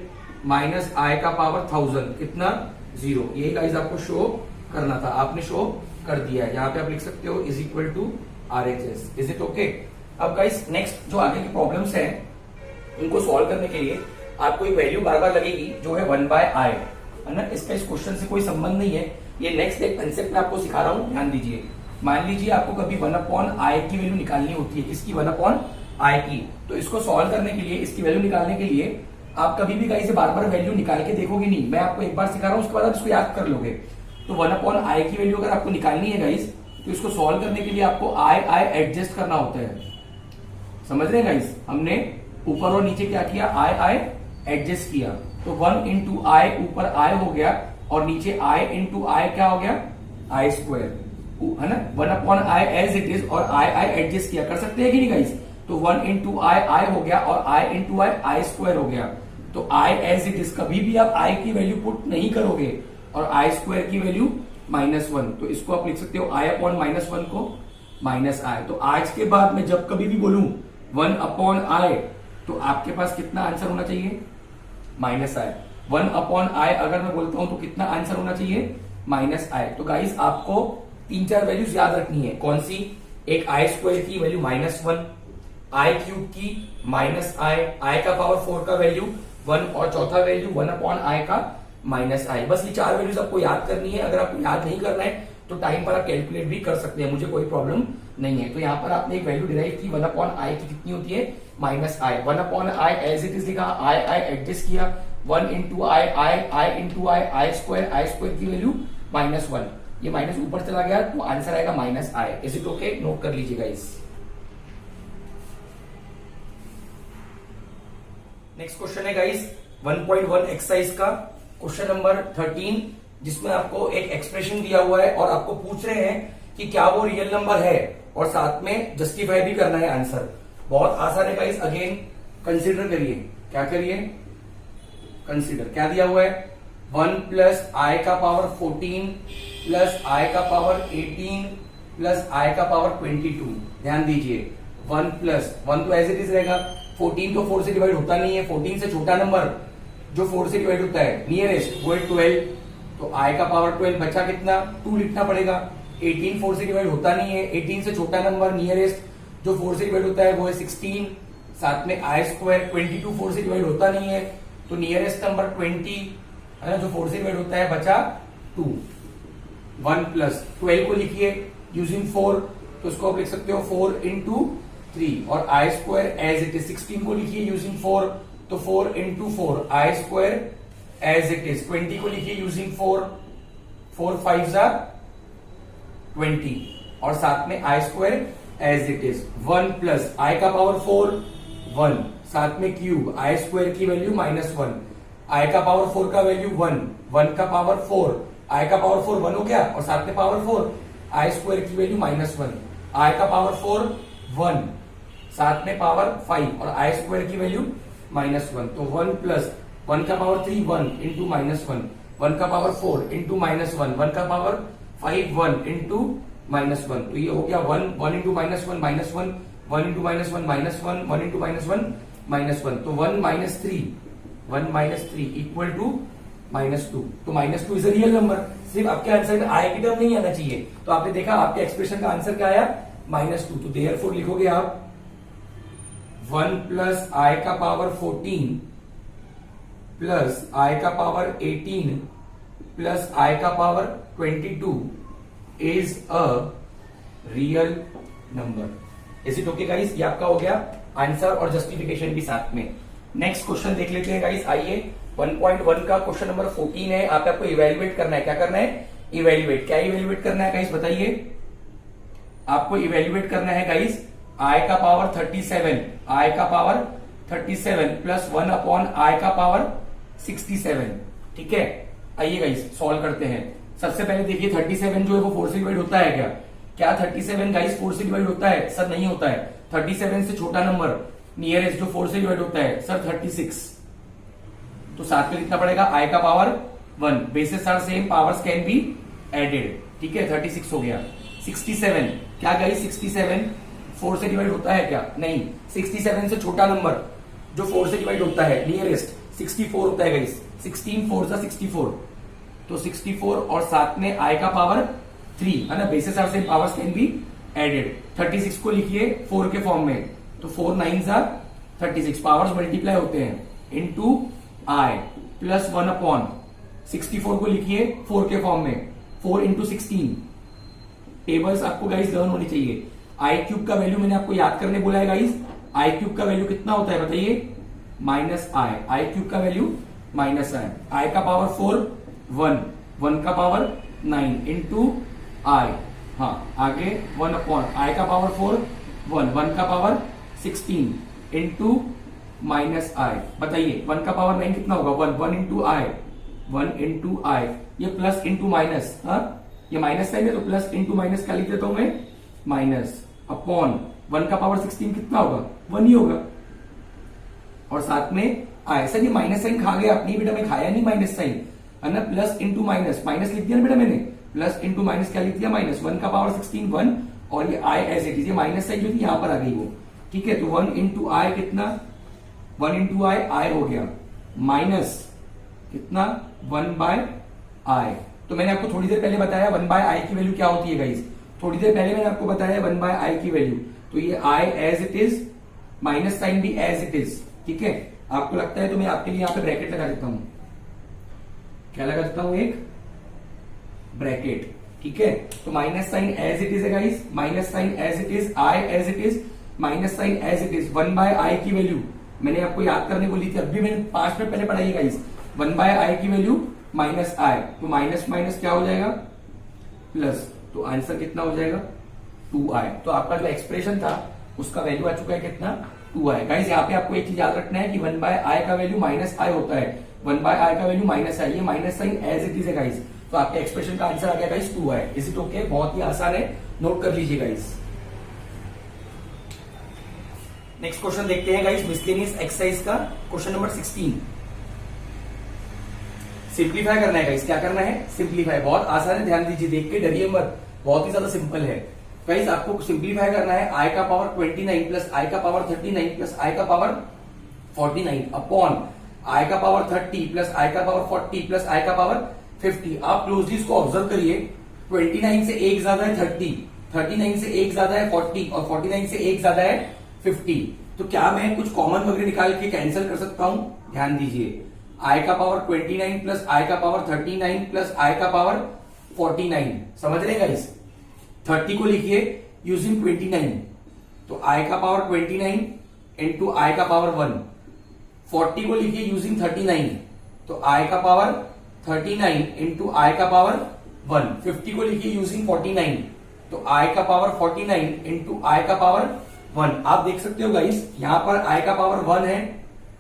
माइनस आई का पावर 1000 कितना? 0। यही गाइस आपको शो करना था, आपने शो कर दिया है। यहाँ पे आप लिख सकते हो is equal to RHS। Is it okay? अब गाइस नेक्स्ट जो आगे की प्रॉब्लम्स हैं उनको सॉल्व करने के लिए आपको एक वैल्यू बार बार लगेगी जो है 1/i, है ना। इसका इस क्वेश्चन से कोई संबंध नहीं है, ये नेक्स्ट एक कंसेप्ट मैं आपको सिखा रहा हूं, ध्यान दीजिए। मान लीजिए आपको कभी 1/i की वैल्यू निकालनी होती है, किसकी? 1/i की। तो इसको सॉल्व करने के लिए, इसकी वैल्यू निकालने के लिए आप कभी भी गाइस बार बार वैल्यू निकाल के देखोगे नहीं, मैं आपको एक बार सिखा रहा हूं, उसके बाद आप इसको याद कर लोगे। तो 1/i की वैल्यू अगर आपको निकालनी है गाइस, तो इसको सॉल्व करने के लिए आपको आई एडजस्ट करना होता है। समझ रहे हैं गाइस? हमने ऊपर और नीचे क्या किया? आई एडजस्ट किया, तो 1 इंटू आई ऊपर आई हो गया और नीचे आई इंटू आई क्या हो गया? आई स्क्वायर, है ना। 1/i एज इट इज और आई एडजस्ट किया, कर सकते हैं कि नहीं गाइस? तो 1 इंटू आई हो गया और आई इंटू आई स्क्वायर हो गया। तो आई एज इट इज, कभी भी आप आई की वैल्यू पुट नहीं करोगे और आई स्क्वायर की वैल्यू -1, तो इसको आप लिख सकते हो i/-1 को -i। तो आज के बाद मैं जब कभी भी बोलूं 1/i, तो आपके पास कितना आंसर होना चाहिए? -i। 1/i अगर मैं बोलता हूं तो कितना आंसर होना चाहिए? -i। तो गाइस आपको 3-4 वैल्यूज याद रखनी है। कौन सी? एक आई स्क्वायर की वैल्यू -1, आई क्यूब की -i, आई का पावर 4 का वैल्यू 1 और चौथा वैल्यू 1/i का -i। बस ये 4 वैल्यूज आपको याद करनी है। अगर आपको याद नहीं करना है तो टाइम पर आप कैलकुलेट भी कर सकते हैं, मुझे कोई प्रॉब्लम नहीं है। तो यहाँ पर आपने एक वैल्यू डिराइव की 1/i की, कितनी होती है? -i। 1/i as it is लिखा, आई एडजस्ट किया, 1 into I into i square की वैल्यू -1, ये माइनस ऊपर चला गया तो आंसर आएगा -i। Is it okay? Note कर लीजिएगा इस। नेक्स्ट क्वेश्चन है गाइस 1.1 एक्सरसाइज का क्वेश्चन नंबर 13, जिसमें आपको एक एक्सप्रेशन दिया हुआ है और आपको पूछ रहे हैं कि क्या वो रियल नंबर है और साथ में जस्टिफाई भी करना है आंसर। बहुत आसान है गाइस, अगेन कंसीडर करिए। क्या करिए? कंसीडर। क्या दिया हुआ है? 1 प्लस आई का पावर 14 प्लस आई का पावर 18 प्लस आई का पावर 22। ध्यान दीजिए, 1 प्लस 1 तो एज इट इज रहेगा, 14 तो 4 से डिवाइड होता नहीं है, 14 से छोटा नंबर जो 4 से डिवाइड होता है नियरेस्ट वो है 12, तो आई का पावर 12 बचा कितना? 2 लिखना पड़ेगा। 18 4 से डिवाइड होता नहीं है, 18 से छोटा नंबर नियरेस्ट जो 4 से डिवाइड होता है वो है 16, साथ में आई स्क्वायर 22 4 से डिवाइड होता नहीं है, तो नियरेस्ट नंबर 20 है ना, जो 4 से डिवाइड होता है बचा 2। 1 प्लस 12 को लिखिए यूजिंग 4, तो उसको आप लिख सकते हो 4 इंटू 3, और i square as it is. 16 को लिखिए यूजिंग 4, तो 4 into 4 i square as it is. 20 को लिखिए यूजिंग 4, 4 5 जा 20, और साथ में i square as it is. 1 plus i का पावर 4 1, साथ में क्यूब आई स्क्वायर की वैल्यू -1, आई का पावर 4 का वैल्यू 1, 1 का पावर 4, आई का पावर 4 1 हो गया, और साथ में पावर 4 आई स्क्वायर की वैल्यू -1, आई का पावर 4 1, साथ में पावर 5 और आई स्क्वायर की वैल्यू -1। तो 1 प्लस 1 का पावर 3 1 इंटू -1, 1 का पावर 4 इंटू -1, 1 का पावर 5 1 इंटू -1। तो ये हो गया 1 1 इंटू -1 -1, 1 इंटू -1 -1, 1 इंटू -1 तो 1 -3 इक्वल टू -2। तो -2 इज अ रियल नंबर। सिर्फ आपके आंसर में आई की टर्म नहीं आना चाहिए। तो आपने देखा आपके एक्सप्रेशन का आंसर क्या आया -2। तो देयरफॉर लिखोगे आप 1 प्लस आई का पावर 14 प्लस आई का पावर 18 प्लस आई का power 22 is a real number. Is it okay guys? ये आपका हो गया आंसर और जस्टिफिकेशन भी साथ में। नेक्स्ट क्वेश्चन देख लेते हैं गाइस। आइए 1.1 का क्वेश्चन नंबर 14 है। आपको इवेल्युएट करना है। क्या करना है? इवेल्युएट। क्या इवेल्युएट करना है गाइस बताइए? आपको इवेल्युएट करना है गाइस आई का पावर 37, आई का पावर 37 प्लस 1 अपॉन आई का पावर 67। ठीक है, आइए गाइस सॉल्व करते हैं। सबसे पहले देखिए 37 जो है वो 4 से डिवाइड होता है क्या? क्या 37 गाइस 4 से डिवाइड होता है? सर नहीं होता है। 37 से छोटा नंबर नियरेस्ट जो 4 से डिवाइड होता है सर 36। तो साथ में लिखना पड़ेगा आई का power 1। Bases are same, powers can be added. ठीक है, 36 हो गया। 67 क्या गाइस 67 4 से डिवाइड होता है क्या? नहीं। 67 से छोटा नंबर जो 4 से डिवाइड होता है नियरेस्ट 64 होता है गाइस। 16 4 जा 64, तो 64 और साथ में आई का पावर 3 है ना। Bases are same, powers can be added. 36 को लिखिए 4 के फॉर्म में, तो 4 9 जा 36, पावर्स मल्टीप्लाई होते हैं इनटू आई प्लस 1 अपॉन 64 को लिखिए 4 के फॉर्म में, 4 इंटू 16। टेबल्स आपको गाइस लर्न होनी चाहिए। आई क्यूब का वैल्यू मैंने आपको याद करने बोला है गाइस। आई क्यूब का वैल्यू कितना होता है बताइए? माइनस आई। आई क्यूब का वैल्यू माइनस आई। आई का पावर 4 1, 1 का पावर 9 इंटू आई। हाँ, आगे 1 अपॉन आई का पावर 4 1, 1 का पावर 16 इंटू माइनस आई। बताइए 1 का पावर 9 कितना होगा? 1 1 इंटू आई, 1 इंटू आई। ये प्लस इंटू माइनस, हाँ ये माइनस साइन है तो प्लस इंटू माइनस क्या लिख देता हूं मैं? माइनस अपॉन 1 का पावर 16 कितना होगा? 1 ही होगा, और साथ में आई। सर ये माइनस साइन खा गया अपनी बेटा, मैं खाया नहीं माइनस साइन है ना। प्लस इंटू माइनस, माइनस लिख दिया ना बेटा मैंने। प्लस इंटू माइनस क्या लिख दिया? माइनस। 1 का पावर 16 1, और ये आई एज इट इज। ये माइनस साइन जो थी यहां पर आ गई वो। ठीक है, तो 1 इंटू आई कितना? 1 इंटू आई हो गया माइनस कितना? 1 बाय आई। तो मैंने आपको थोड़ी देर पहले बताया 1 बाय आई की वैल्यू क्या होती है गाइस। थोड़ी देर पहले मैंने आपको बताया 1 बाय आई की वैल्यू। तो ये i as it is, minus sign भी एज इट इज। ठीक है, आपको लगता है तो मैं आपके लिए यहां पे ब्रैकेट लगा देता हूं। क्या लगा देता हूं? एक ब्रैकेट। ठीक है, तो minus sign as it is है guys. Minus sign as it is, i as it is, minus sign as it is. 1 by i की वैल्यू मैंने आपको याद करने बोली थी, अभी मैंने 5 मिनट पहले पढ़ाई है गाइस। 1 बाय आई की वैल्यू माइनस आई, तो माइनस माइनस क्या हो जाएगा? प्लस। तो आंसर कितना हो जाएगा? 2i। तो आपका जो एक्सप्रेशन था उसका वैल्यू आ चुका है कितना? 2i। गाइस यहाँ पे आपको एक चीज याद रखना है कि 1 बाय आई का वैल्यू माइनस आई होता है। 1 बाय आई का वैल्यू माइनस आई, ये minus sign as it is है गाइस। तो आपके एक्सप्रेशन का आंसर आ गया guys 2i। Is it okay? बहुत ही आसान है, नोट कर लीजिए गाइस। नेक्स्ट क्वेश्चन देखते हैं गाइस, मिसलेनियस एक्सरसाइज का क्वेश्चन नंबर 16। सिंप्लीफाई करना है गाइस। क्या करना है? सिंप्लीफाई। बहुत आसान है, ध्यान दीजिए, देख के डरिए मत, बहुत ही ज्यादा सिंपल है गाइस। आपको सिंप्लीफाई करना है आई का पावर 29 प्लस आई का पावर 39 प्लस आई का पावर 49 अपॉन आई का पावर 30 प्लस आई का पावर 40 प्लस आई का पावर 50। आप क्लोजली इसको ऑब्जर्व करिए। 29 से एक ज्यादा है 30, 39 से एक ज्यादा है 40, और 49 से एक ज्यादा है 50। तो क्या मैं कुछ कॉमन वगैरह निकाल के कैंसिल कर सकता हूं? ध्यान दीजिए, आई का पावर 29 प्लस आई का पावर 39 प्लस आई का पावर 49। समझ रहे गाइस? 30 को लिखिए यूजिंग 29, तो आई का पावर 29 इंटू आई का पावर 1। 40 को लिखिए यूजिंग 39, तो आई का पावर 39 इंटू आई का पावर 1। 50 को लिखिए यूजिंग 49, तो आई का पावर 49 इंटू आई का पावर 1। आप देख सकते हो गाइस, यहां पर आई का पावर 1 है,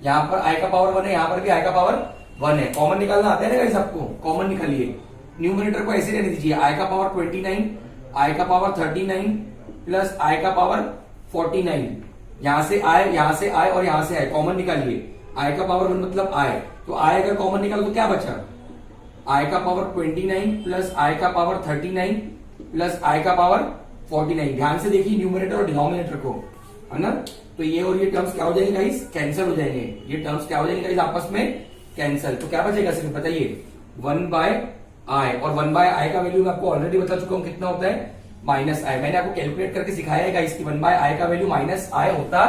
यहां पर आई का पावर 1 है, यहां पर भी आई का पावर 1 है। कॉमन निकालना आता है ना गाइस आपको? कॉमन निकालिए, न्यूमरेटर को ऐसे रहने दीजिए, आई का पावर 29, आई का पावर 39 प्लस आई का पावर 49। यहां से आए, यहां से आए और यहां से आए, कॉमन निकालिए। आई का पावर 1 मतलब आए, तो आई अगर कॉमन निकालो तो क्या बचा? आई का पावर 29 प्लस आई का पावर 39 प्लस आई का पावर 49। ध्यान से देखिए न्यूमरेटर और डिनोमिनेटर को, है ना? तो ये और ये टर्म्स क्या हो जाएंगे गाइस? कैंसिल हो जाएंगे। ये टर्म्स क्या हो जाएंगे गाइस? आपस में कैंसिल। तो क्या बचेगा सिर्फ बताइए? 1 बाय आई, और 1 बाय आई का वैल्यू मैं आपको ऑलरेडी बता चुका हूं कितना होता है, माइनस आई। मैंने आपको कैलकुलेट करके सिखाया है गाइस कि 1 बाय आई का वैल्यू माइनस आई होता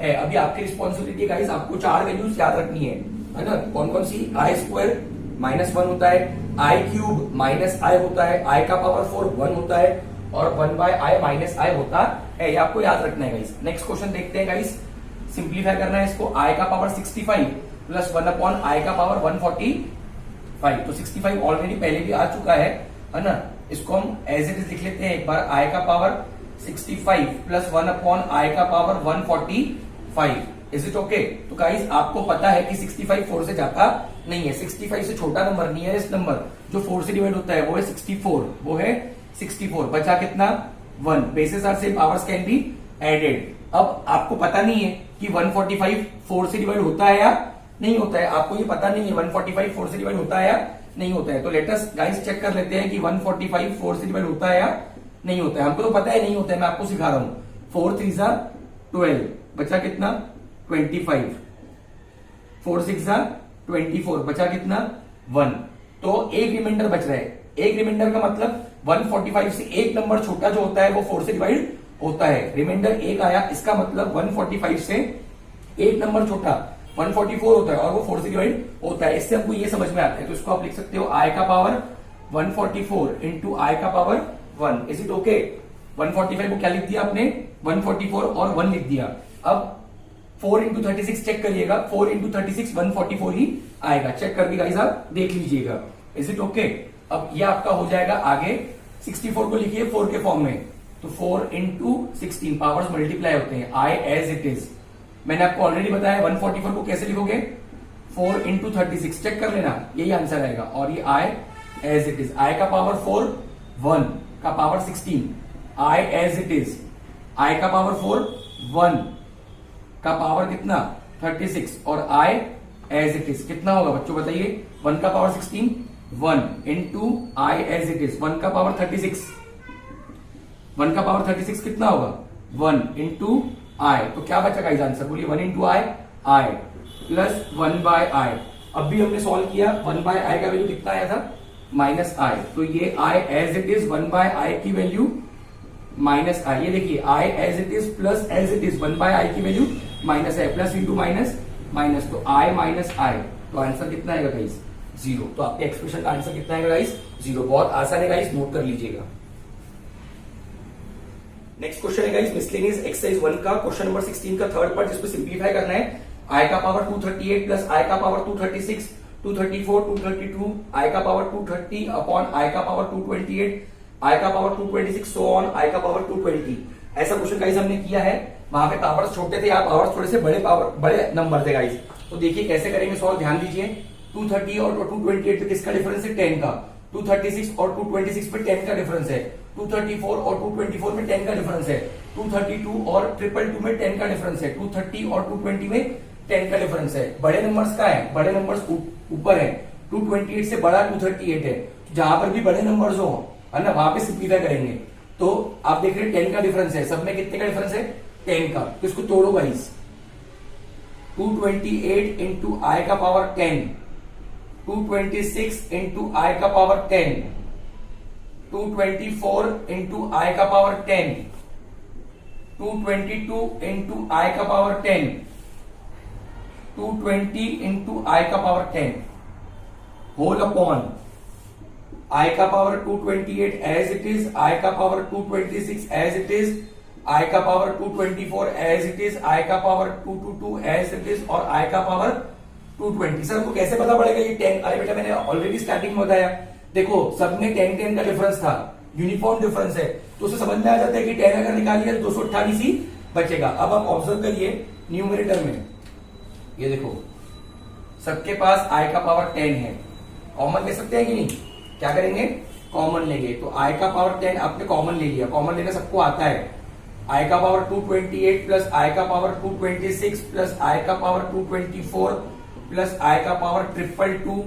है। अभी आपकी रिस्पॉन्सिबिलिटी है गाइस, आपको 4 वैल्यूज याद रखनी है ना? कौन कौन सी? आई स्क्वायर -1 होता है, आई क्यूब माइनस आई होता है, आई का पावर 4 1 होता है, और 1 बाय आई माइनस आई होता है। ये आपको याद रखना है गाइस। नेक्स्ट क्वेश्चन देखते हैं गाइस, सिंप्लीफाई करना है इसको। आई का पावर 65 प्लस 1 अपॉन आई का पावर 145। तो 65 ऑलरेडी पहले भी आ चुका है ना? इसको हम एज इट इज लिख लेते हैं एक बार। आई का पावर 65 प्लस 1 अपॉन आई का पावर 145। Is it okay? तो गाइस आपको पता है कि 65 4 से जाता नहीं है, 65 से छोटा नंबर नियरेस्ट नंबर जो 4 से डिवाइड होता है वो है 64, वो है 64। बचा कितना? 1। Bases are same, powers can be added. अब आपको पता नहीं है कि 145 4 से डिवाइड होता है या नहीं होता है, आपको ये पता नहीं है 145 4 से डिवाइड होता है या नहीं होता है। तो लेट अस गाइस चेक कर लेते हैं कि 145 4 से डिवाइड होता है या नहीं होता है। हमको तो पता है नहीं होता है, मैं आपको सिखा रहा हूं। 4 3 जा 12, बचा कितना? 25। 4 6 जा 24, बचा कितना? 1। तो एक रिमाइंडर बच रहा है। एक रिमाइंडर का मतलब 145 से एक नंबर छोटा जो होता है वो 4 से डिवाइड होता है। रिमाइंडर एक आया, इसका मतलब 145 से एक नंबर छोटा 144 होता है और वो 4 से डिवाइड होता है। इससे हमको ये समझ में आता है। तो इसको आप लिख सकते हो आई का पावर 144 इंटू आई का पावर 1। Is it okay? 145 को क्या लिख दिया आपने? 144 और 1 लिख दिया। अब 4 इंटू 36 चेक करिएगा, 4 इंटू 36 144 ही आएगा। चेक करके गाइस आप देख लीजिएगा। Is it okay? अब ये आपका हो जाएगा आगे। 64 को लिखिए 4 के फॉर्म में, तो 4 इंटू 16, पावर्स मल्टीप्लाई होते हैं। आई एज इट इज, मैंने आपको ऑलरेडी बताया 144 को कैसे लिखोगे? 4 इंटू 36, चेक कर लेना, यही आंसर आएगा। और ये i as it is, i का पावर 4 1 का power 16, i as it is, i का पावर 4 1 का पावर कितना? 36, और आई एज इट इज कितना होगा बच्चों बताइए? 1 का power 16 1 into i as it is, 1 का पावर 36, 1 का पावर 36 कितना होगा? 1 इंटू आई। तो क्या बचा गाइस आंसर? बोलिए 1 into I, I plus 1 by आई। अब भी हमने सॉल्व किया, 1 बाय आई का वैल्यू कितना आया था? Minus i. तो ये i as it is 1 by i की वैल्यू माइनस आई। ये देखिए i as it is plus as it is 1 by i की वैल्यू माइनस है, प्लस इंटू माइनस माइनस, तो आई माइनस आई। तो आंसर कितना आएगा गाइस? 0। तो आपके एक्सप्रेशन का आंसर कितना आएगा गाइस? 0। बहुत आसान है गाइस, नोट कर लीजिएगा। नेक्स्ट क्वेश्चन है गाइस मिसलेनियस एक्सरसाइज 1 का क्वेश्चन नंबर 16 का थर्ड पार्ट, जिसको सिंप्लीफाई करना है। आई का पावर 238 प्लस आई का पावर 236 234 232 आई का पावर 230 अपॉन आई का पावर 228 आई का पावर 226 सो ऑन आई का पावर 220। ऐसा क्वेश्चन गाइस हमने किया है। वहां पे पावर्स छोटे थे, यहाँ पावर्स थोड़े से बड़े नंबर थे गाइस। तो देखिए कैसे करेंगे सॉल्व, ध्यान दीजिए। 230 और 228 पे किसका डिफरेंस है? 10 का। 236 और 226 पे 10 का डिफरेंस है। 234 और 224 में 10 का डिफरेंस है। 232 और 222 में 10 का डिफरेंस है। 230 और 220 में 10 का डिफरेंस है। बड़े नंबर्स का है, बड़े नंबर्स ऊपर है। 228 से बड़ा 238 है। जहां पर भी बड़े नंबर्स हो, है ना, वहां पे सिंप्लीफाई करेंगे। तो आप देख रहे हैं 10 का डिफरेंस है, सब में कितने का डिफरेंस है? 10 का। तो इसको तोड़ो गाइस। 228 इंटू आई का पावर 10, 226 इंटू आई का पावर 10, 224 इंटू आई का पावर 10, 222 इंटू आई का पावर 10, 220 इंटू आई का पावर 10 होल अपॉन आई का power 228 as it is, i का power 226 as it is, i का power 224 as it is, i का पावर 222 एज इट इज और आई का पावर 220। सर हमको कैसे पता पड़ेगा ये 10? अरे बेटा मैंने ऑलरेडी स्टार्टिंग में बताया, देखो सब में 10 का डिफरेंस था, यूनिफॉर्म डिफरेंस है, तो उसे समझ में आ जाता है कि 10 अगर निकालिए तो 228 ही बचेगा। अब आप ऑब्जर्व करिए न्यूमरेटर में, ये देखो सबके पास आई का पावर 10 है, कॉमन ले सकते हैं कि नहीं? क्या करेंगे? कॉमन लेंगे। तो आई का पावर 10 आपने कॉमन ले लिया, कॉमन लेना सबको आता है। आई का पावर 228 प्लस आई का पावर 226 प्लस आई का पावर 224 प्लस आई का पावर 222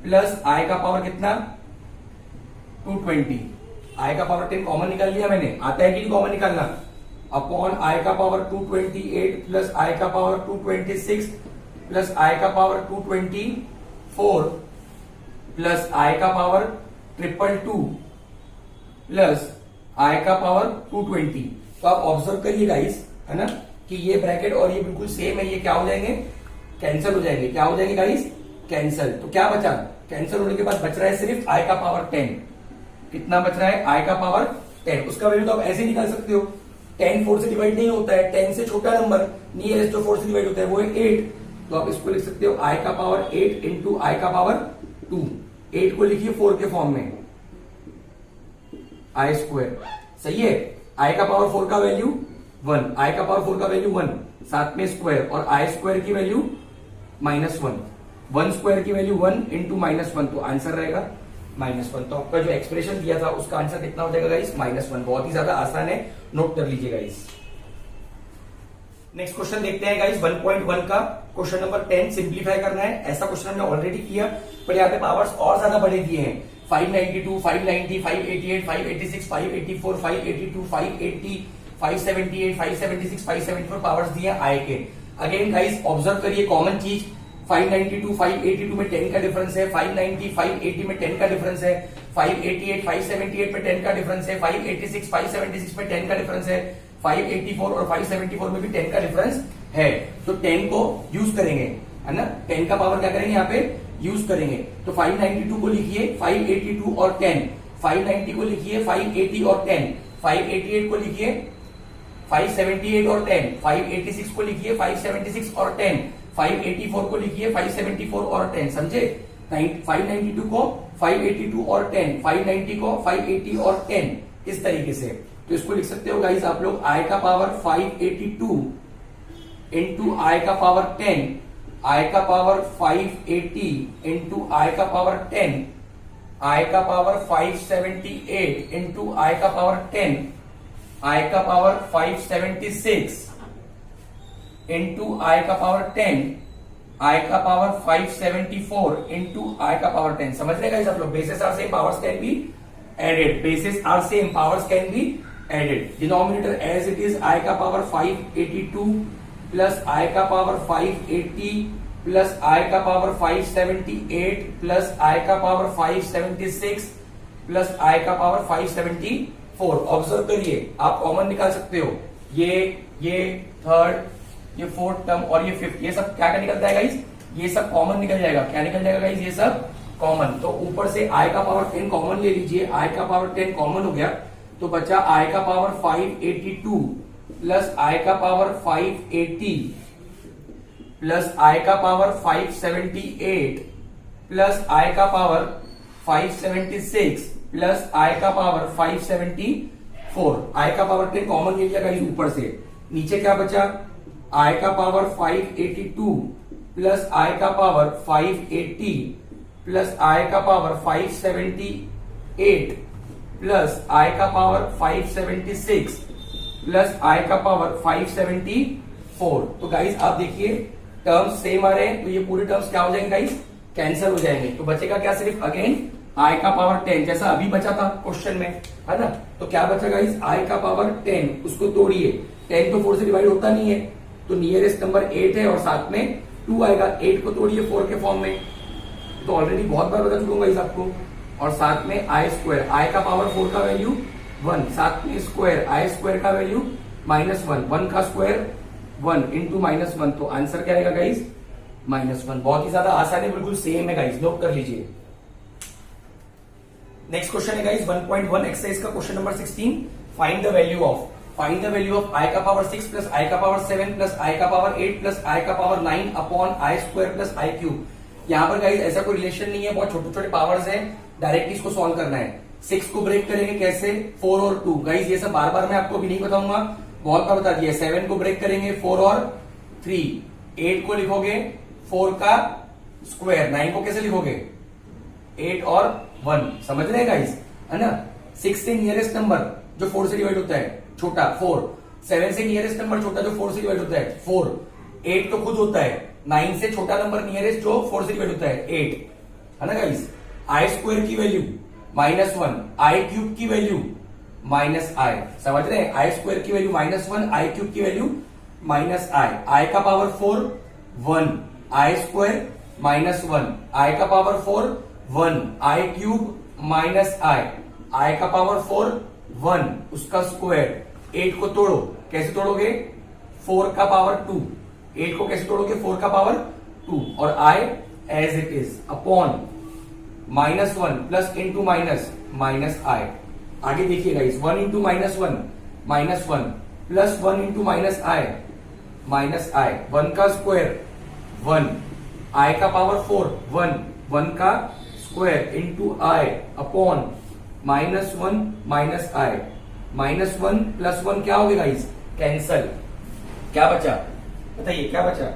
प्लस आई का पावर कितना 220। आई का पावर 10 कॉमन निकाल लिया मैंने, आता है कि नहीं कॉमन निकालना? अपॉन आई का पावर 228 प्लस आई का पावर 226 प्लस आई का पावर 224 प्लस आई का पावर 222 प्लस आई का पावर 220। तो आप ऑब्जर्व करिए गाइस, है ना, कि ये ब्रैकेट और ये बिल्कुल सेम है, ये क्या हो जाएंगे? कैंसिल हो जाएंगे। क्या हो जाएंगे गाइस? कैंसिल। तो क्या बचा? कैंसिल होने के बाद बच रहा है सिर्फ आई का पावर 10। कितना बच रहा है? आई का पावर 10। उसका वैल्यू तो आप ऐसे ही निकाल सकते हो, 10 4 से डिवाइड नहीं होता है, 10 से छोटा नंबर नियरेस्ट जो 4 से डिवाइड होता है वो है 8। तो आप इसको लिख सकते हो आई का पावर 8 इंटू आई का पावर 2। 8 को लिखिए 4 के फॉर्म में, आई स्क्वायर। सही है? आई का पावर 4 का वैल्यू 1, आई का पावर 4 का वैल्यू 1, साथ में स्क्वायर, और आई स्क्वायर की वैल्यू -1, 1 स्क्वायर की वैल्यू 1 इंटू -1, तो आंसर रहेगा -1। तो आपका जो एक्सप्रेशन दिया था उसका आंसर कितना हो जाएगा गाइस? -1। बहुत ही ज्यादा आसान है, नोट कर लीजिए गाइस। नेक्स्ट क्वेश्चन देखते हैं गाइस 1.1 का क्वेश्चन नंबर 10 सिंप्लीफाई करना है। ऐसा क्वेश्चन हमने ऑलरेडी किया, पर यहाँ पे पावर्स और ज्यादा बढ़े दिए हैं। 592, 590, 588, 586, 584, 582, 580, 578, 576, 574 पावर्स दिए आई के। अगेन गाइस ऑब्जर्व करिए कॉमन चीज, 592, 582 में 10 का डिफरेंस है, 590, 580 में 10 का डिफरेंस है, 588, 578 में 10 का डिफरेंस है, 586, 576 में 10 का डिफरेंस है, 584 और 574 में भी 10 का डिफरेंस है। तो 10 को यूज करेंगे, है ना, 10 का पावर क्या करेंगे यहाँ पे? यूज करेंगे। तो 592 को लिखिए 582 और 10, 590 को लिखिए 580 और 10, 588 को लिखिए 578 और 10, 586 को लिखिए 576 और 10, 584 को लिखिए 574 और 10। समझे? 592 को 582 और 10, 590 को 580 और 10, इस तरीके से। तो इसको लिख सकते हो गाइस आप लोग आई का पावर 582 इंटू आई का पावर 10, आई का पावर 580 इंटू आई का पावर 10, आई का पावर 578 इंटू आई का पावर 10, आई का पावर 576 इंटू आई का पावर 10, आई का पावर 574 इंटू आई का पावर 10। समझ रहे गाइस आप लोग? Basis are same, powers can be added. Basis are same, powers can be added. Denominator as it is, i का पावर 582 प्लस आई का पावर 580 प्लस आई का पावर 578 प्लस आई का power 576 plus i का power 574। Observe करिए, आप common निकाल सकते हो, ये थर्ड, ये फोर्थ टर्म और ये फिफ्थ, ये सब क्या निकलता है गाइस? ये सब कॉमन निकल जाएगा। क्या निकल जाएगा गाइस? ये सब कॉमन। तो ऊपर से आई का पावर 10 कॉमन ले लीजिए, आई का पावर 10 कॉमन हो गया, तो बचा आई का पावर 582 प्लस आई का पावर 580 प्लस आई का पावर 578 प्लस आई का पावर 576 प्लस आई का पावर 574। आई का पावर 10 कॉमन ले लिया गाइस ऊपर से, नीचे क्या बचा? आई का पावर 582 प्लस आई का पावर 580 प्लस आई का पावर 578 प्लस आई का पावर 576 प्लस आई का पावर 574। तो गाइस आप देखिए टर्म्स सेम आ रहे हैं, तो ये पूरे टर्म्स क्या हो जाएंगे गाइस? कैंसिल हो जाएंगे। तो बचेगा क्या? सिर्फ अगेन आई का पावर 10, जैसा अभी बचा था क्वेश्चन में, है ना। तो क्या बचा गाइस? आई का पावर 10, उसको तोड़िए, 10 तो 4 से डिवाइड होता नहीं है, तो नियरेस्ट नंबर 8 है और साथ में 2 आएगा। 8 को तोड़िए 4 के फॉर्म में, तो ऑलरेडी बहुत बार बता चुका हूं गाइस आपको। और साथ में आई स्क्वायर, आई का पावर 4 का वैल्यू 1, साथ में स्क्वायर, आई स्क्वायर का वैल्यू -1, 1 का स्क्वायर 1 इंटू -1, तो आंसर क्या आएगा गाइस? -1। बहुत ही ज्यादा आसान है, बिल्कुल सेम है गाइस, नोट कर लीजिए। नेक्स्ट क्वेश्चन है गाइस 1.1 एक्सरसाइज का question number 16। Find the value of i का पावर 6 प्लस आई का पावर 7 प्लस आई का पावर 8 प्लस आई का power 9 upon I square plus I cube. यहाँ पर गाइस ऐसा कोई रिलेशन नहीं है, बहुत छोटे छोटे पावर्स हैं, डायरेक्टली इसको सॉल्व करना है। 6 को ब्रेक करेंगे कैसे, 4 और 2। गाइस ये सब बार बार मैं आपको भी नहीं बताऊंगा, बहुत बार बता दिया। 7 को ब्रेक करेंगे 4 और 3, 8 को लिखोगे 4 का स्क्वायर, 9 को कैसे लिखोगे 8 और 1। समझ रहे हैं गाइस, है ना। 6 से नियरेस्ट नंबर जो 4 से डिवाइड होता है छोटा 4, 7 से नियरेस्ट नंबर छोटा जो 4 से डिवाइड होता है 4, 8 तो खुद होता है, 9 से छोटा नंबर नियरेस्ट जो 4 से डिवाइड होता है 8, है ना गाइस। आई स्क्वायर की वैल्यू -1, आई क्यूब की वैल्यू -i, समझ रहे हैं। आई स्क्वायर की वैल्यू -1, आई क्यूब की वैल्यू -i। आई का पावर 4 1, आई स्क्वायर -1, आई का पावर 4 1, आई क्यूब -i, आई का पावर 4 1, उसका स्क्वायर। 8 को तोड़ो, कैसे तोड़ोगे 4 का पावर 2, 8 को कैसे तोड़ोगे 4 का पावर 2, और i as it is upon -1 plus into minus i। आगे देखिए guys, 1 into -1 plus 1 into -i, 1 का स्क्वायर 1, i का पावर 4 1 का square into i upon -1 -i। -1 plus 1 क्या हो गया गाइस, कैंसल। क्या बचा बताइए, क्या बचा,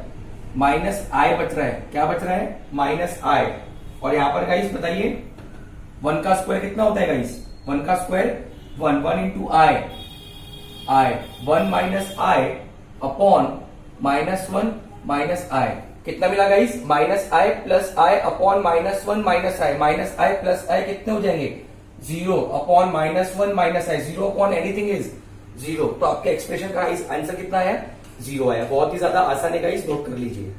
-i बच रहा है। क्या बच रहा है -i। और यहां पर गाइस बताइए 1 का स्क्वायर कितना होता है गाइस, 1 का square 1 into i 1 minus i upon -1 -i। कितना मिला guys, -i plus i upon -1 -i plus i कितने हो जाएंगे 0 upon -1 -i। 0 upon anything is 0, तो आपके एक्सप्रेशन का इस आंसर कितना है 0 आया। बहुत ही ज्यादा आसान है गाइस, नोट कर लीजिए।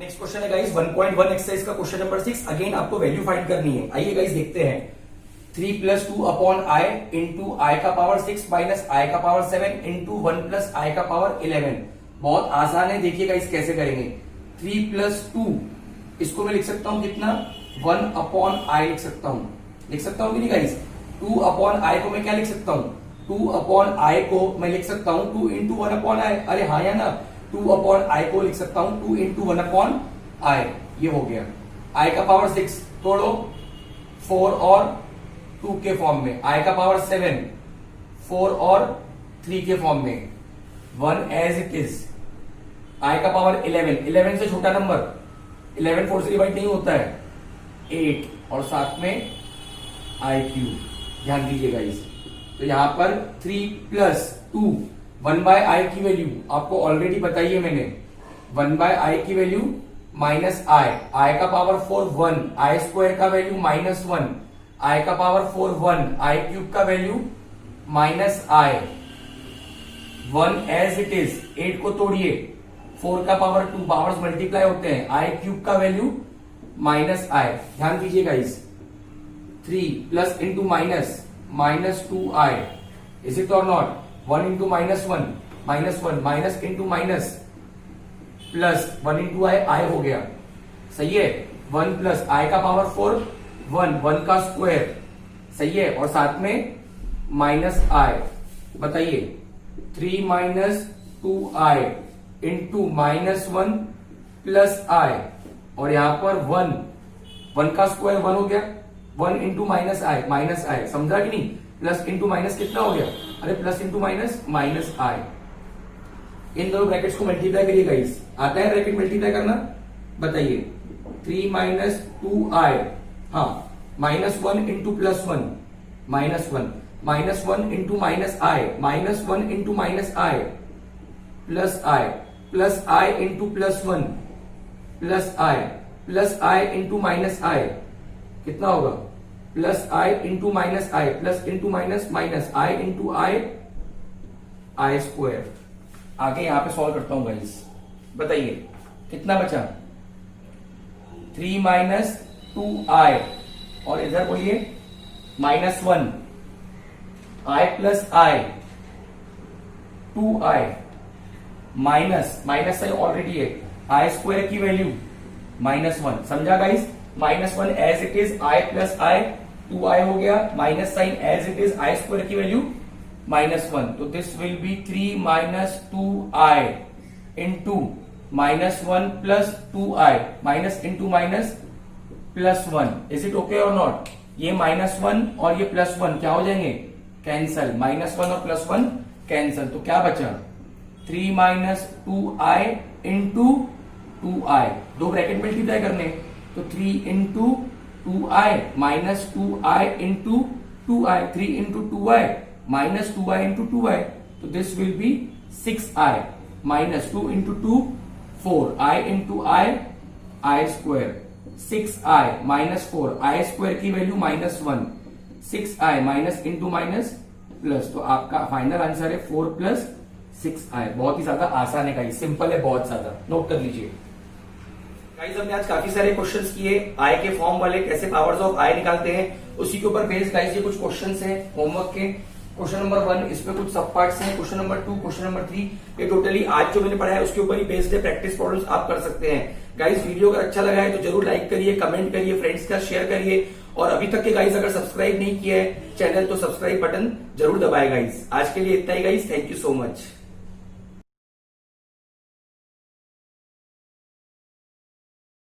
नेक्स्ट क्वेश्चन है गाइस 1.1 एक्सरसाइज का क्वेश्चन नंबर 6। अगेन आपको वैल्यू फाइंड करनी है। आइए गाइस देखते हैं। 3 प्लस 2 अपॉन i इंटू आई का पावर 6 माइनस आई का पावर 7 इंटू 1 प्लस आई का पावर 11। बहुत आसान है, देखिए गाइस कैसे करेंगे। 3 प्लस 2 इसको मैं लिख सकता हूं कितना 1 अपॉन आई लिख सकता हूं कि नहीं गाइस। 2 अपॉन आई को मैं क्या लिख सकता हूं, 2 अपॉन आई को मैं लिख सकता हूं 2 इंटू 1 अपॉन आई। अरे हाँ या ना, 2 अपॉन आई को लिख सकता हूं 2 इंटू 1 अपॉन आई। ये हो गया। आई का पावर 6 तोड़ो 4 और 2 के फॉर्म में, आई का पावर 7 4 और 3 के फॉर्म में, 1 एज इट इज। आई का पावर 11 से छोटा नंबर 11 4 से डिवाइड नहीं होता है 8, और साथ में आई क्यूब। ध्यान दीजिएगा इस, तो यहां पर 3 प्लस 2 1 बाय आई की वैल्यू आपको ऑलरेडी बताई है मैंने। 1 बाय आई की वैल्यू माइनस आई का पावर 4 1, आई स्क्वायर का वैल्यू -1, आई का पावर 4 1, आई क्यूब का value minus i. 1 as it is. 8 को तोड़िए, 4 का पावर 2, पावर्स मल्टीप्लाई होते हैं, आई क्यूब का वैल्यू माइनस आई। ध्यान दीजिएगा इस 3 plus into -2i, is it और not. 1 into -1 minus into minus plus 1 into i हो गया, सही है। 1 प्लस आई का पावर 4 1 का स्क्वायर, सही है, और साथ में -i। बताइए 3 minus 2i into -1 plus i, और यहां पर 1 का स्क्वायर 1 हो गया, 1 इंटू -i, समझा कि नहीं। प्लस इंटू माइनस कितना हो गया, अरे प्लस इंटू माइनस i। इन दोनों ब्रैकेट्स को मल्टीप्लाई करिए गाइस। आता है ब्रैकेट मल्टीप्लाई करना, बताइए 3 माइनस 2i, हाँ -1 into +1 -1 into -1 into -i plus i into +1 plus i into -i कितना होगा, plus i into -i plus into minus i into i square. आगे यहां पे सॉल्व करता हूं गाइस, बताइए कितना बचा 3 माइनस 2i, और इधर बोलिए -1 i plus i 2i minus already है आई स्क्वायर की वैल्यू -1, समझा guys. -1 as it is i plus i, 2i हो गया, minus sign as it is i square की वैल्यू -1, तो this will be 3 minus 2i into -1 plus 2i, minus into minus +1, is it okay और not. ये -1 और ये +1 क्या हो जाएंगे, कैंसल, -1 और +1 कैंसल, तो क्या बचा 3 माइनस 2i इंटू 2i, दो ब्रैकेट मल्टीप्लाई करने, तो 3 into 2i minus 2i into 2i, 3 into 2i minus 2i into 2i, तो this will be 6i minus 2 into 2 4i into i square, 6i minus 4, i square की value -1, 6i minus into minus plus, तो आपका final answer है 4 plus 6i। बहुत ही ज्यादा आसान है guys, simple है बहुत ज्यादा, नोट कर लीजिए गाइस। हमने आज काफी सारे क्वेश्चंस किए, आई के फॉर्म वाले, कैसे पावर्स ऑफ आई निकालते हैं, उसी के ऊपर बेस्ड गाइस ये कुछ क्वेश्चंस हैं होमवर्क के। क्वेश्चन नंबर 1, इसमें कुछ सब पार्ट्स हैं, क्वेश्चन नंबर 2, क्वेश्चन नंबर 3, ये टोटली आज जो मैंने पढ़ा है उसके ऊपर ही बेस्ड है, प्रैक्टिस प्रॉब्लम्स आप कर सकते हैं गाइस। वीडियो अगर अच्छा लगा है तो जरूर लाइक करिए, कमेंट करिए, फ्रेंड्स का शेयर करिए, और अभी तक के गाइस अगर सब्सक्राइब नहीं किया है चैनल तो सब्सक्राइब बटन जरूर दबाए गाइस। आज के लिए इतना ही guys, thank you so much.